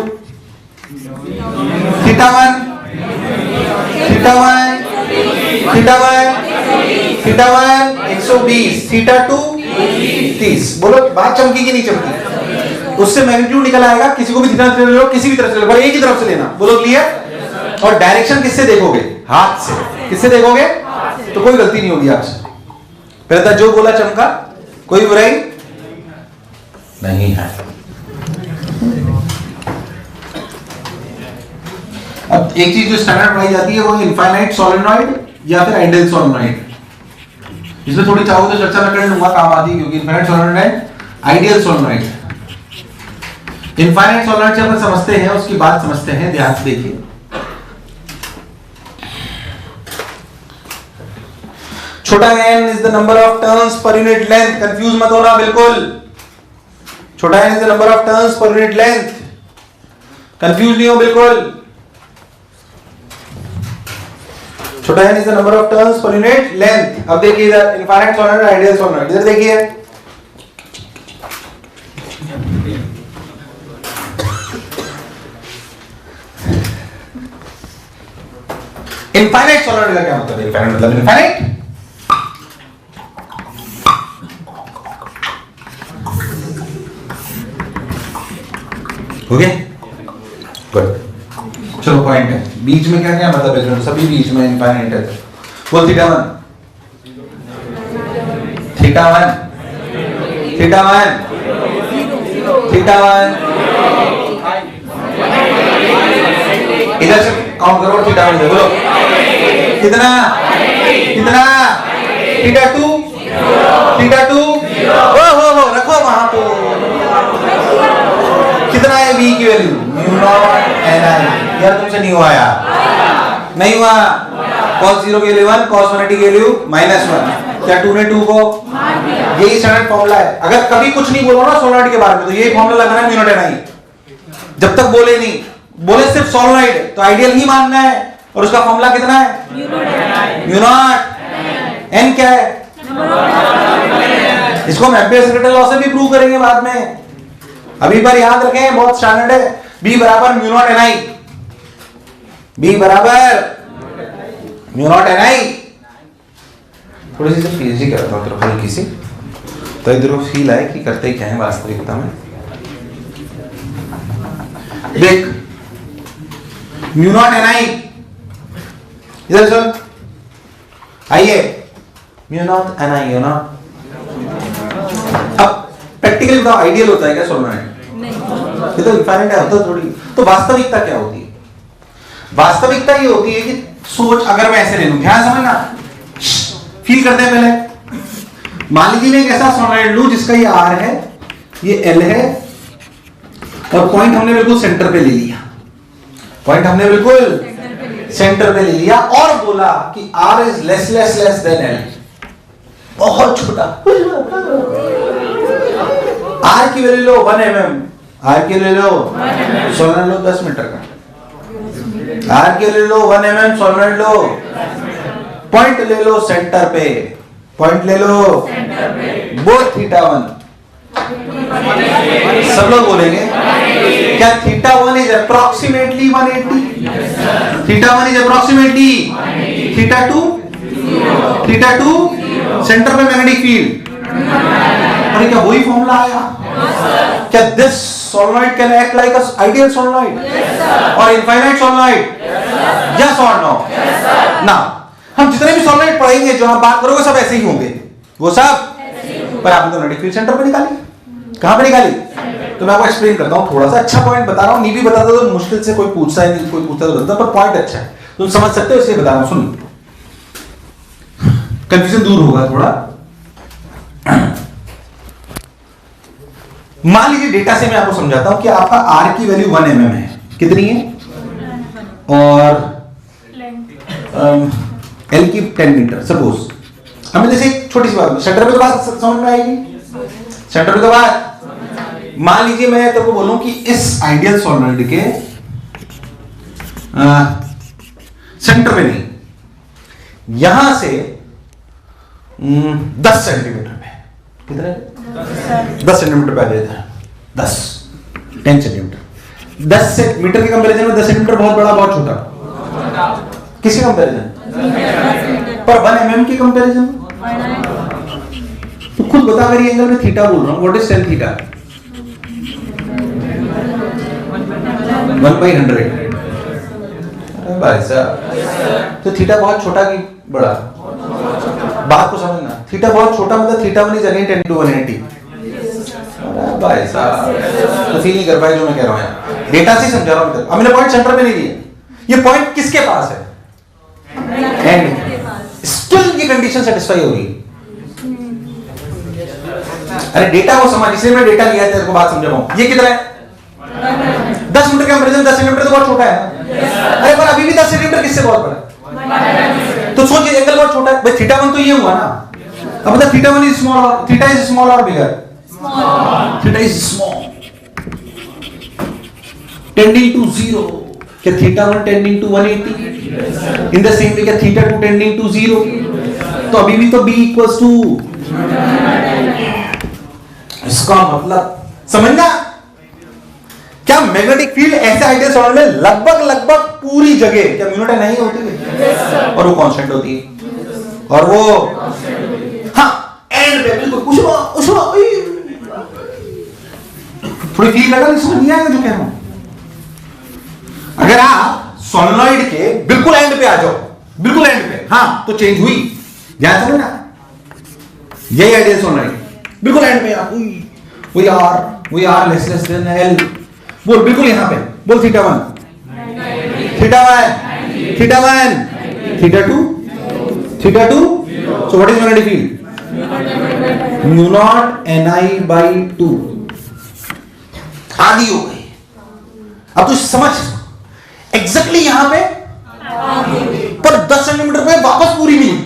Speaker 1: theta 1 theta 1 theta 1 theta 1 120, theta 2 30। बोलो बात चमकी कि नहीं चमकी? उससे मैग्नीट्यूड निकल आएगा, किसी को भी थीटा से ले लो, किसी भी तरफ से ले लो, एक ही तरफ से लेना, बोलो क्लियर। और डायरेक्शन किससे देखोगे? हाथ से। किससे देखोगे? तो कोई गलती नहीं होगी आपसे। पहले था जो बोला चमका, कोई बुराई नहीं है। अब एक चीज जो स्टैंडर्ड पढ़ाई जाती है वो इनफाइनाइट सोलेनॉइड या फिर आइडियल सोलेनॉइड। इसमें थोड़ी चाहो तो चर्चा मैं कर लूंगा, काम आती है, क्योंकि इनफाइनाइट सोलेनॉइड है, आइडियल सोलेनॉइड। इनफाइनाइट सोलेनॉइड से अपन समझते हैं, उसकी बात समझते हैं, ध्यान से देखिए। छोटा n is the number of turns per unit length, confuse मत होना बिल्कुल। छोटा n is the number of turns per unit length, confuse नहीं हो बिल्कुल। छोटा n is the number of turns per unit length। अब देखिए इधर इनफाइनाइट सोलेनॉइड, आइडियल सोलेनॉइड, इधर देखिए इनफाइनाइट सोलेनॉइड का क्या मतलब है? इनफाइनाइट मतलब इनफाइनाइट, ओके गुड। चलो पॉइंट है, बीच में क्या क्या मतलब है? सभी बीच में इनफाइनाइट है। बोल थीटा 1 थीटा 1 थीटा 1 थीटा 1, इधर से काउंट करो, थीटा 1 बोलो कितना कितना, थीटा 2 थीटा 2, हो रखो वहां पे, कितना है b की वैल्यू? Mu naught ni। यार तुमसे नहीं हुआ यार, नहीं हुआ। cos 0 की वैल्यू 1, cos 180 की वैल्यू -1। क्या 2 ने 2 को यही स्टैंडर्ड फॉर्मूला है। अगर कभी कुछ नहीं बोलो ना सोलेनॉइड के बारे में तो यही फॉर्मूला लगाना है, म्यू नॉट ni। जब तक बोले नहीं, बोले सिर्फ सोलेनॉइड तो आइडियल ही मानना है, और उसका फॉर्मूला कितना है? म्यू नॉट n क्या है? इसको हम एम्पियर सेकेंड लॉ से भी प्रूव करेंगे बाद में। अभी पर याद रखें, बहुत स्टैंडर्ड है, B बराबर म्यू नॉट ni, B बराबर म्यू नॉट ni। थोड़ी सी पीएचडी करता हूं तो हल्की सी, तो इधर फील आए कि करते क्या है वास्तविकता में। देख म्यू नॉट ni, इधर सुन, आइए म्यू नॉट ni हो ना। अब प्रैक्टिकली बताओ, आइडियल होता है क्या सोलेनॉइड? ये तो इनफाइनाइट है, होता थोड़ी। तो वास्तविकता क्या होती है? वास्तविकता ये होती है कि सोच, अगर मैं ऐसे ले लूं, ध्यान समझना, फील करते हैं पहले। मान लीजिए मैं एक ऐसा सॉलिड लूं जिसका ये R है, ये L है, और पॉइंट हमने बिल्कुल सेंटर पे ले लिया, पॉइंट हमने बिल्कुल सेंटर पे ले लिया और बोला कि R is less less less then L, बहुत छोटा। R की वैल्यू लो 1 mm, R की वैल्यू लो सोलनॉइड लो 10 मीटर का, R की वैल्यू लो 1 mm, सोलनॉइड लो, पॉइंट ले लो सेंटर पे, पॉइंट ले लो बोथ θ1, सब लोग बोलेंगे क्या θ1 is approximately 180, θ1 is approximately, θ2 centre पे मैग्नेटिक फील्ड। अरे क्या वही फॉर्मूला आया? क्या this solenoid can act like a ideal solenoid और इनफाइनाइट सोलनॉइड? यस और नो? ना, हम जितने भी सोलनॉइड पढ़ेंगे जो आप बात करोगे सब ऐसे ही होंगे, वो सब, पर आपने तो मैग्नेटिक फील्ड सेंटर पे निकाली, कहां पे निकाली? तो मैं आपको एक्सप्लेन करता हूं, थोड़ा सा अच्छा पॉइंट बता रहा हूं, नहीं भी बताता तो मुश्किल से कोई पूछता है, नहीं कोई पूछता तो बताता, पर पॉइंट अच्छा है, तुम समझ सकते हो इसलिए बता रहा हूं, सुन, कंफ्यूजन दूर होगा थोड़ा। मान लीजिए डेटा से मैं आपको समझाता हूं कि आपका R की वैल्यू 1 mm है, कितनी है, और L की 10 मीटर सपोज। हमें जैसे एक छोटी सी बात, सेंटर पे तो बात समझ में आएगी, सेंटर पे तो बात, मान लीजिए मैं तो बोलूं कि इस आइडियल सॉलिनॉइड के सेंटर पे नहीं, यहां से 10 सेंटीमीटर पे, कितना है? 10 सेंटीमीटर पे आ जाता है, 10 सेंटीमीटर, 10 मीटर के कंपैरिजन में 10 सेंटीमीटर बहुत बड़ा बहुत छोटा, किसके कंपैरिजन? पर 1 mm के कंपैरिजन तो खुद बता, अगर ये एंगल में थीटा बोल रहा हूं, व्हाट इज tan थीटा? 1/100। भाई साहब, तो थीटा बहुत छोटा कि बड़ा? बात को समझना, थीटा बहुत छोटा मतलब θ1 इज अगेन 10 to 180। भाई साहब तो फील नहीं कर पाए जो मैं कह रहा हूं, डेटा से समझा रहा हूं। अब मैंने पॉइंट सेंटर में नहीं दिया, ये पॉइंट किसके पास है? एंड। स्टिल ये कंडीशन सेटिस्फाई होगी। अरे डेटा को समझ, इसलिए मैं डेटा लिया है, तेरे को बात समझा रहा हूं। ये कितना है? 10 मीटर का कंपैरिजन 10 सेंटीमीटर तो बहुत छोटा है। अरे पर अभी भी 10 सेंटीमीटर किससे बहुत बड़ा है? तो सोचिए एंगल बहुत छोटा है भाई, θ1 तो ये हुआ ना, अब मतलब θ1 इज स्मॉल और θ इज स्मॉल और bigger, θ is small tending to 0, क्या θ1 tending to 180, in the same way क्या θ2 टेंडिंग टू 0, तो अभी भी तो b इक्वल्स टू, इसका मतलब समझना क्या मैग्नेटिक फील्ड ऐसे आइडियल सॉलिड में लगभग पूरी जगह क्या म्यूनिटा नहीं होती है? और वो कांस्टेंट होती है, और वो हाँ एंड पे बिल्कुल उसमें थोड़ी फील लगा, समझ नहीं आएगा जो कह रहा हूं। अगर आप सोलेनॉइड के बिल्कुल एंड पे आ जाओ, बिल्कुल एंड पे, हाँ तो चेंज हुई, ध्यान से ना, यही आइडियल सोलेनॉइड बिल्कुल एंड पे, वही r less less than l, बोल बिल्कुल यहां पे, बोल θ1 θ2 so what is magnetic field? mu naught Ni/2 आधी हो गई। अब तो समझ एग्जैक्टली यहां पे पर 10 सेंटीमीटर पे वापस पूरी मिली,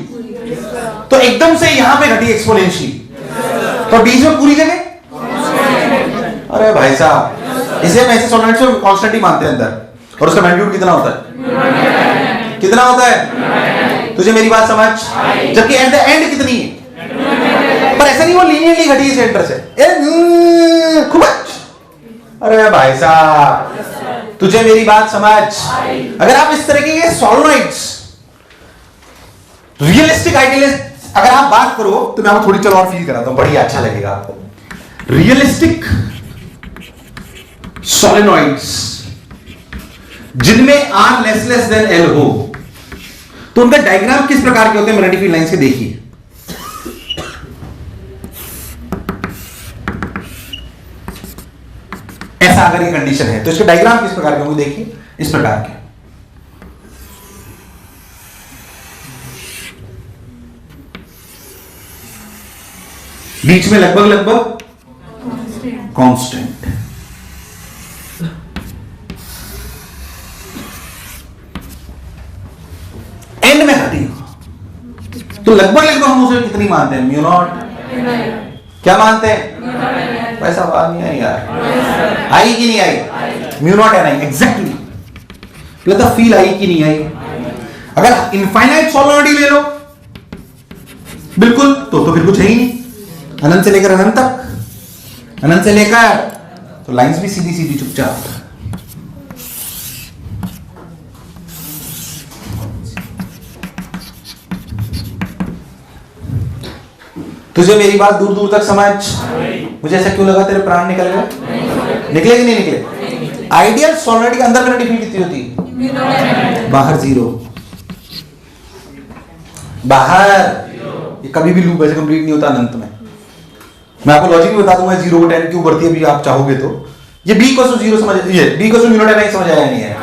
Speaker 1: तो एकदम से यहां पे घटी एक्सपोनेंशियली, तो बीच में पूरी जगह। अरे भाई साहब, इसे हम ऐसे सॉलिनॉइड से कांस्टेंट ही मानते हैं अंदर, और उसका मैग्नीट्यूड कितना होता है? कितना होता है? तुझे मेरी बात समझ? जबकि एट द एंड कितनी है? पर ऐसा नहीं वो लीनियरली घटी है सेंटर से, खूब। अरे भाई साहब, तुझे मेरी बात समझ? अगर आप इस तरह के सॉलिनॉइड्स रियलिस्टिक आइडियलिस्ट अगर आप बात करो तो मैं आपको थोड़ी चलो और फील कराता हूं, बढ़िया अच्छा लगेगा आपको। रियलिस्टिक सोलेनॉइड्स जिनमें R less less then L हो, तो उनका डायग्राम किस प्रकार के होते हैं मैग्नेटिक फील्ड लाइंस के, देखिए। ऐसा अगर ये कंडीशन है तो इसके डायग्राम किस प्रकार के होंगे, देखिए इस प्रकार के। बीच में लगभग लगभग कांस्टेंट। एंड में घटी तो लगभग लगभग हम उसे कितनी मानते हैं? Mu naught. क्या मानते हैं? पैसा बात नहीं आई यार, आई कि नहीं आई? Mu naught n I exactly. लगता फील आई कि नहीं आई? अगर इनफाइनाइट सॉलिडरिटी ले लो बिल्कुल तो फिर कुछ है ही नहीं, अनंत से लेकर अनंत तक, अनंत से लेकर तो लाइंस भी सीधी सीधी चुपचाप। तुझे मेरी बात दूर दूर तक समझ? मुझे ऐसा क्यों लगा तेरे प्राण निकल गए? निकले कि नहीं निकले? आइडियल सॉलिडरिटी के अंदर में डिफीट कितनी होती? बाहर जीरो, बाहर ये कभी भी लूप ऐसे कंप्लीट नहीं होता अनंत में। मैं आपको लॉजिक भी बता दूंगा, 0 को 10 क्यों बढ़ती है भी आप चाहोगे तो। ये b को 0 समझ, ये b को 0 नहीं समझ आया नहीं है,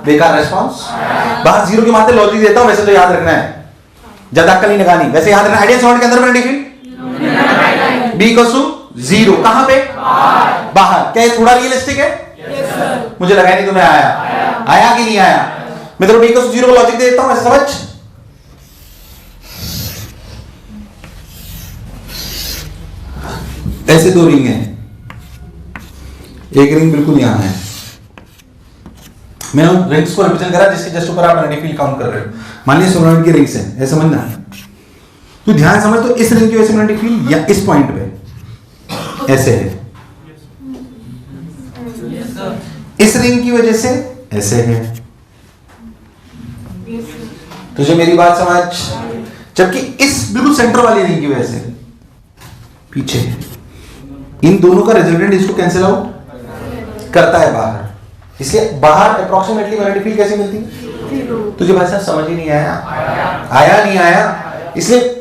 Speaker 1: बेकार रेस्पॉन्स। बाहर 0 के मानते लॉजिक देता हूं, वैसे तो याद रखना है, ज्यादा अक्कल नहीं लगानी, वैसे याद रखना। आइडियल सॉलिड के अंदर में डिफीट b को 0 कहां पे? बाहर। क्या ये थोड़ा रियलिस्टिक है? मुझे लगा नहीं तुम्हें आया कि नहीं आया? मैं तो b को 0 को लॉजिक दे देता हूं, ऐसे समझ। ऐसे दो रिंग हैं, एक रिंग बिल्कुल यहां है। मैंने उन रिंग्स को रिप्रेजेंट करा जिसके जस्ट ऊपर आप एनर्जी फील्ड काउंट कर रहे हो। मान लीजिए सोलनॉइड की रिंग्स हैं, ऐसे समझना है। तो ध्यान समझ, तो इस रिंग की वजह से एनर्जी फील्ड या इस पॉइंट पे ऐसे है, इस रिंग की वजह से ऐसे है। तुझे मेरी बात समझ? जबकि इस बिल्कुल सेंटर वाली रिंग की वजह से पीछे है। इन दोनों का रिजल्टेंट इसको कैंसिल आउट करता है बाहर, इसलिए बाहर अप्रोक्सीमेटली मैग्नेटिक फील्ड कैसे मिलती है? तुझे भाई साहब समझ ही नहीं आया? आया नहीं आया? इसलिए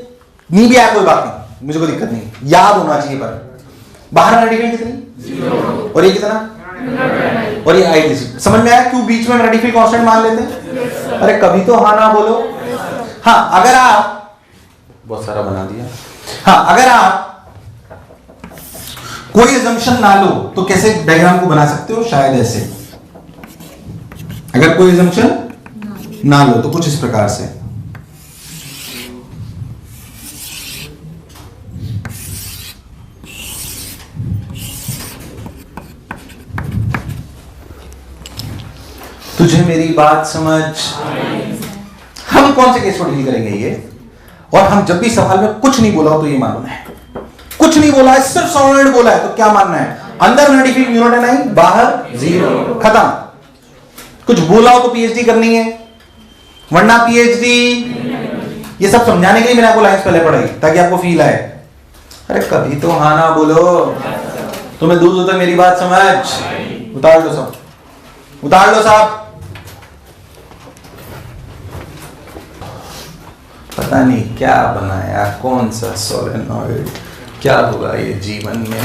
Speaker 1: नहीं भी आया कोई बात नहीं, मुझे कोई दिक्कत नहीं, याद होना चाहिए। पर बाहर मैग्नेटिक फील्ड कितनी और ये कितना और ये आई किसी, समझ में आया क्यों बीच में मैग्नेटिक फील्ड कांस्टेंट मान लेते हैं? अरे कभी तो हाँ ना बोलो। हाँ अगर आप बहुत सारा बना दिया। हाँ अगर आप कोई assumption ना लो तो कैसे डायग्राम को बना सकते हो? शायद ऐसे। अगर कोई assumption ना लो तो कुछ इस प्रकार से। तुझे मेरी बात समझ? हम कौन से केस को डील करेंगे ये? और हम जब भी सवाल में कुछ नहीं बोला हो तो ये मालूम है, कुछ नहीं बोला है, सिर्फ सॉलिड बोला है, तो क्या मानना है? अंदर magnetic field mu naught n I, बाहर 0, खत्म। कुछ बोला हो तो पीएचडी करनी है, वरना पीएचडी। ये सब समझाने के लिए मैंने आपको लाइन्स पहले पढ़ाई ताकि आपको फील आए। अरे कभी तो हाँ ना बोलो, तुम्हें दूर दूर तक मेरी बात समझ? उतार लो सब, उतार लो साहब। पता नहीं क्या बनाया, कौन सा सोलेनॉइड, क्या होगा ये जीवन में?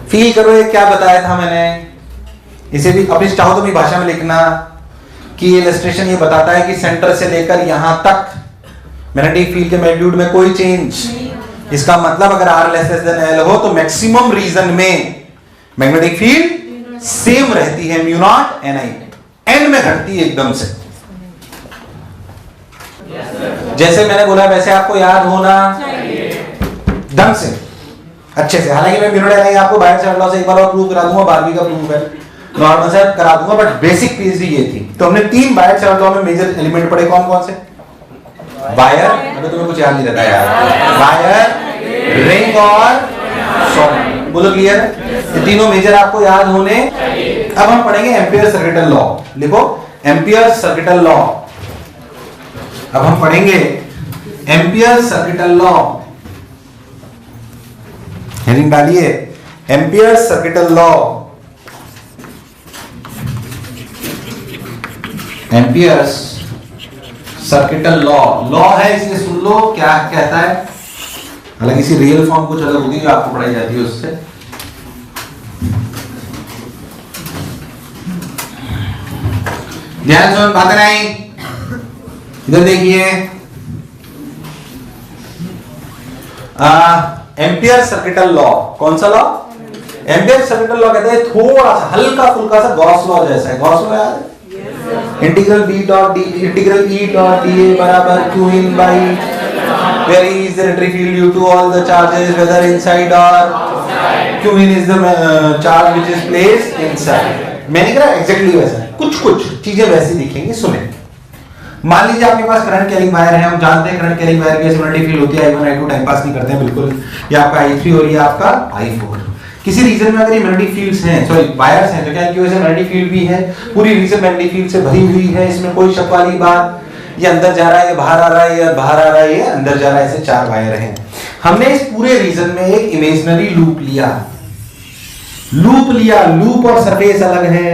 Speaker 1: फील करो ये क्या बताया था मैंने। इसे भी अपनी चाहो तो अपनी भाषा में लिखना कि इलस्ट्रेशन ये बताता है कि सेंटर से लेकर यहां तक मैग्नेटिक फील्ड के मैग्नीट्यूड में कोई चेंज। इसका मतलब अगर R लेस देन L हो तो मैक्सिमम रीजन में मैग्नेटिक फील्ड सेम रहती है, mu naught n I, and में घटती है एकदम से। जैसे मैंने बोला वैसे आपको याद होना ढंग से, अच्छे से। हालांकि मैं म्यू नॉट एन आई आपको बाहर से लॉ से एक बार और प्रूव करा दूंगा, 12वीं का प्रूफ है, नॉर्मल से करा दूंगा, बट बेसिक पीएचडी ये थी। तो हमने 3 बायर चार्ट लॉ में मेजर एलिमेंट पढ़े, कौन कौन से? वायर, अभी तुम्हें कुछ याद नहीं रहता यार, वायर, रिंग और सॉलिड। बोलो क्लियर है? ये तीनों मेजर आपको याद होने। अब हम पढ़ेंगे एम्पियर सर्किटल लॉ। लिखो एम्पियर सर्किटल लॉ। अब हम पढ़ेंगे एम्पियर सर्किटल लॉ। हेडिंग डालिए ampere circuital law. Ampere circuital law, law है इसलिए सुन लो क्या कहता है। हालांकि इसी रियल फॉर्म कुछ अलग होगी जो आपको पढ़ाई जाती है उससे। ध्यान सुन, बातें नहीं, इधर देखिए। एम्पियर सर्किटल लॉ, कौन सा लॉ? एम्पियर सर्किटल लॉ कहते हैं थोड़ा सा हल्का फुल्का सा गॉस लॉ जैसा है। गॉस लॉ याद है? Integral B dot D integral E dot D A बराबर Q in by where E is the electric field due to all the charges whether inside और Q in is the charge which is placed inside. मैंने कहा एग्जैक्टली वैसा, कुछ कुछ चीजें वैसी दिखेंगी। सुने, मान लीजिए आपके पास करंट कैरिंग वायर है, हम जानते हैं करंट कैरिंग वायर की सिमिलरिटी फील्ड होती है I1 I2, टाइम पास नहीं करते हैं बिल्कुल। ये आपका I3 और ये आपका I4। किसी रीजन में अगर ये मैग्नेटिक फील्ड्स हैं, सॉरी वायर्स हैं, तो क्या इनकी वजह से मैग्नेटिक फील्ड भी है, पूरी रीजन मैग्नेटिक फील्ड से भरी हुई है, इसमें कोई शक वाली बात। ये अंदर जा रहा है, ये बाहर आ रहा है, ये बाहर आ रहा है, ये अंदर जा रहा है, ऐसे 4 वायर हैं। हमने इस पूरे रीजन में एक इमेजिनरी लूप लिया, लूप और सरफेस अलग है।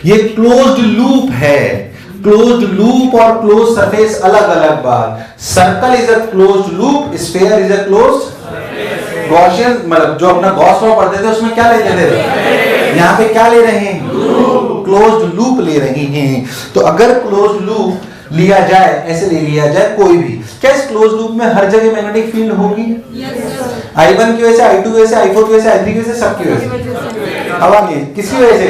Speaker 1: ये क्लोज्ड लूप है, क्लोज्ड लूप और क्लोज्ड सरफेस अलग अलग बात। Circle is a closed loop, sphere is a closed Gaussian, मतलब जो अपना गॉस लॉ पढ़ते थे उसमें क्या लेते थे, यहाँ पे क्या ले रहे हैं, क्लोज्ड लूप ले रहे हैं। तो अगर क्लोज्ड लूप लिया जाए, ऐसे ले लिया जाए कोई भी, क्या इस क्लोज्ड लूप में हर जगह मैग्नेटिक फील्ड होगी? I1 की वजह से, I2 की वजह से, I4 की वजह से, I3 की वजह से, सबकी वजह से। हवा नहीं, किसकी वजह से?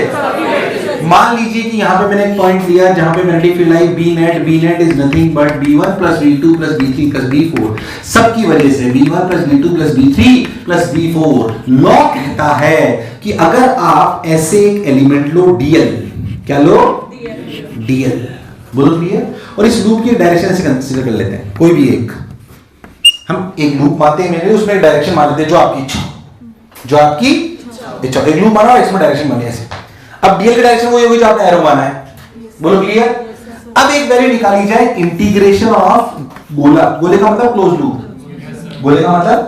Speaker 1: मान लीजिए कि यहाँ पे मैंने एक पॉइंट लिया जहां पे magnetic field I B net is nothing but B1 plus B2 plus B3 plus B4, सबकी वजह से B1 plus B2 plus B3 plus B4। Law कहता है कि अगर आप ऐसे एक एलिमेंट लो DL, क्या लो? DL, बोलो क्लियर। और इस लूप की डायरेक्शन से कंसीडर कर लेते हैं, कोई भी एक, हम एक लूप मानते हैं, उसमें एक डायरेक्शन मान लेते हैं, जो आपकी इच्छा। एक लूप माना और इसमें डायरेक्शन बनी ऐसे। अब डीएल की डायरेक्शन वही होगी जो आपने एरो माना है, बोलो क्लियर। अब एक वैल्यू निकाली जाए इंटीग्रेशन ऑफ गोला, गोले का मतलब क्लोज लूप, गोले का मतलब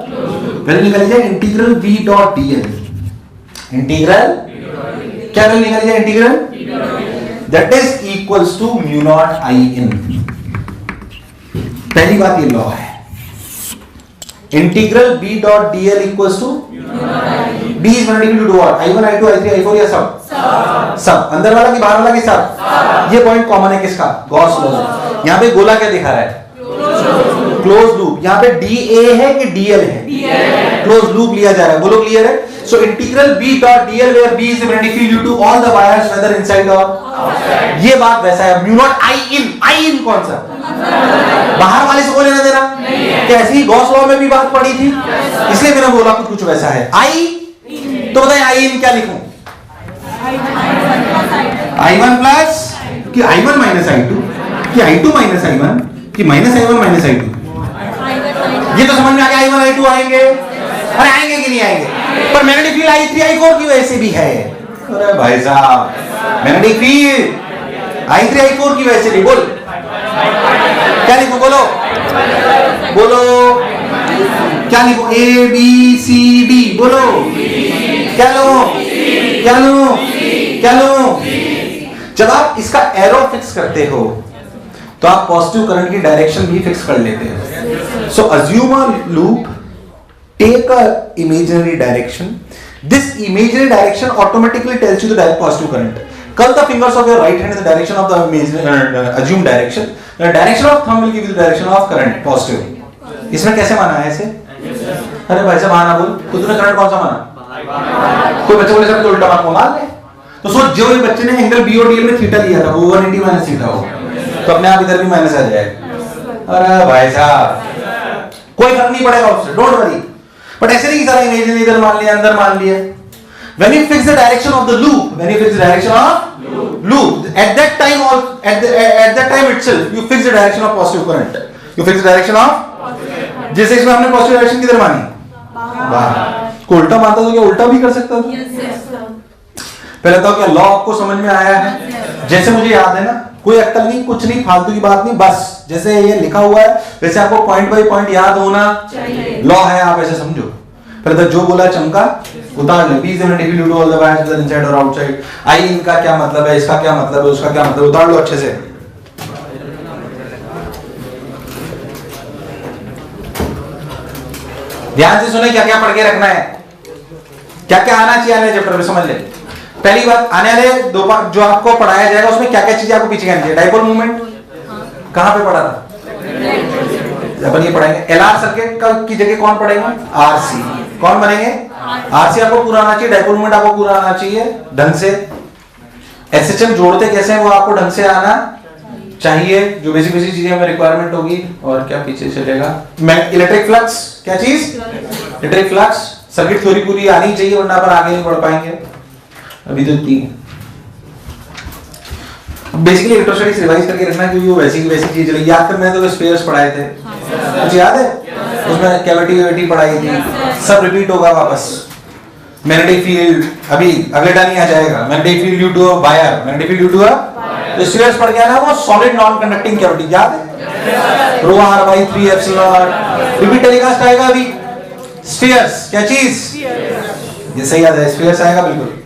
Speaker 1: वैल्यू निकाली जाए integral v dot dl, integral क्या वैल्यू निकाली जाए, integral that is equals to mu naught I in। पहली बात ये लॉ है, integral b dot dl equals to b is perpendicular to what, I1 I2 I3 I4 या सब अंदर वाला कि बाहर वाला कि सब। ये पॉइंट कॉमन है किसका, गॉस लॉ। यहाँ पे गोला क्या दिखा रहा है, क्लोज लूप। यहाँ पे DA है कि DL है, क्लोज लूप लिया जा रहा है, बोलो क्लियर है। So integral b dot dl where b is the magnetic field due to all the wires whether inside or outside। ये बात वैसा है। म्यू नॉट I in कौन सा, बाहर वाले से कोई लेना देना नहीं है। कैसी गॉस लॉ में भी बात पड़ी थी, इसलिए मैंने बोला कुछ वैसा है। तो बताइए I in क्या लिखूं, I1 प्लस कि I1 माइनस I2 कि I2 माइनस I1 कि माइनस I1 माइनस I2। ये तो समझ में आ गया, I1 I2 आएंगे, अरे आएंगे कि नहीं आएंगे, पर मैग्नेटिक फील्ड I3 I4 की वजह से भी है। अरे भाई साहब, मैग्नेटिक फील्ड I3 I4 की वजह से भी, बोल क्या लिखो, बोलो क्या लिखो, A B C D, बोलो क्या लो। जब आप इसका एरो फिक्स करते हो तो आप पॉजिटिव करंट की डायरेक्शन भी फिक्स कर लेते हो। So assume a loop, take a imaginary direction, this imaginary direction automatically tells you the positive current. curl the fingers of your right hand in the direction of the assumed direction, the direction of thumb will give you the direction of current, positive। इसमें कैसे माना है ऐसे, अरे भाई साहब माना बोल, तो तूने करंट कौन सा माना, कोई बच्चे बोले सर तो उल्टा मान ले, तो सोच जो ये बच्चे ने एंगल बी और डी में थीटा लिया था वो 180 माइनस थीटा हो, तो अपने आप इधर भी माइनस आ जाएगा। अरे भाई साहब कोई फर्क नहीं पड़ेगा उससे, डोंट वरी। बट ऐसे नहीं कि सारा इमेजिन इधर मान लिया अंदर मान लिया। When you fix the direction of the loop, at that time itself, you fix the direction of positive current. You fix the direction of, जैसे इसमें हमने positive direction किधर मानी, बाहर। को उल्टा मानता तो क्या उल्टा भी कर सकता था? पहले तो क्या लॉ आपको समझ में आया है? जैसे मुझे याद है ना, कोई अक्कल नहीं, कुछ नहीं, फालतू की बात नहीं, बस जैसे ये लिखा हुआ है वैसे आपको पॉइंट बाय पॉइंट याद होना चाहिए। लॉ है, आप ऐसे समझो। पहले तो जो बोला चमका उतार ले, B is magnetic due to all the wires whether inside or outside। I इनका क्या मतलब है, इसका क्या मतलब है, उसका क्या मतलब, उतार लो अच्छे से। ध्यान से सुने, क्या क्या पढ़ के रखना है, क्या क्या आना चाहिए आने चैप्टर में, समझ ले। पहली बात, आने वाले दो बार जो आपको पढ़ाया जाएगा उसमें क्या क्या चीजें आपको पीछे करनी चाहिए। डाइपोल मूवमेंट कहां पे पढ़ा था, अपन ये पढ़ेंगे एलआर सर्किट का की जगह कौन पढ़ेगा, आरसी। कौन बनेंगे, आरसी। आपको पूरा आना चाहिए, डाइपोल मोमेंट आपको पूरा आना चाहिए ढंग से। एसएचएम जोड़ते कैसे हैं वो आपको ढंग से आना चाहिए, जो बेसिक बेसिक चीजें हमें रिक्वायरमेंट होगी। और क्या पीछे चलेगा, इलेक्ट्रिक फ्लक्स, क्या चीज, इलेक्ट्रिक फ्लक्स। सर्किट थ्योरी पूरी आनी चाहिए वरना अपन आगे नहीं बढ़ पाएंगे। अभी तो तीन बेसिकली इलेक्ट्रोस्टैटिक्स रिवाइज करके रखना क्योंकि वो वैसी की वैसी चीज चलेगी। याद कर, मैंने तो स्पेयर्स पढ़ाए थे, कुछ याद है, उसमें कैविटी पढ़ाई थी, सब रिपीट होगा वापस। मैग्नेटिक फील्ड अभी अगले टाइम ही आ जाएगा, magnetic field due to a wire, magnetic field due to a, तो स्पेयर्स पढ़ गया ना, वो सॉलिड नॉन कंडक्टिंग कैविटी, याद है, rho R by 3 epsilon. Repeat telecast आएगा अभी, स्फीयर्स क्या चीज, ये सही याद है, स्फीयर्स आएगा बिल्कुल।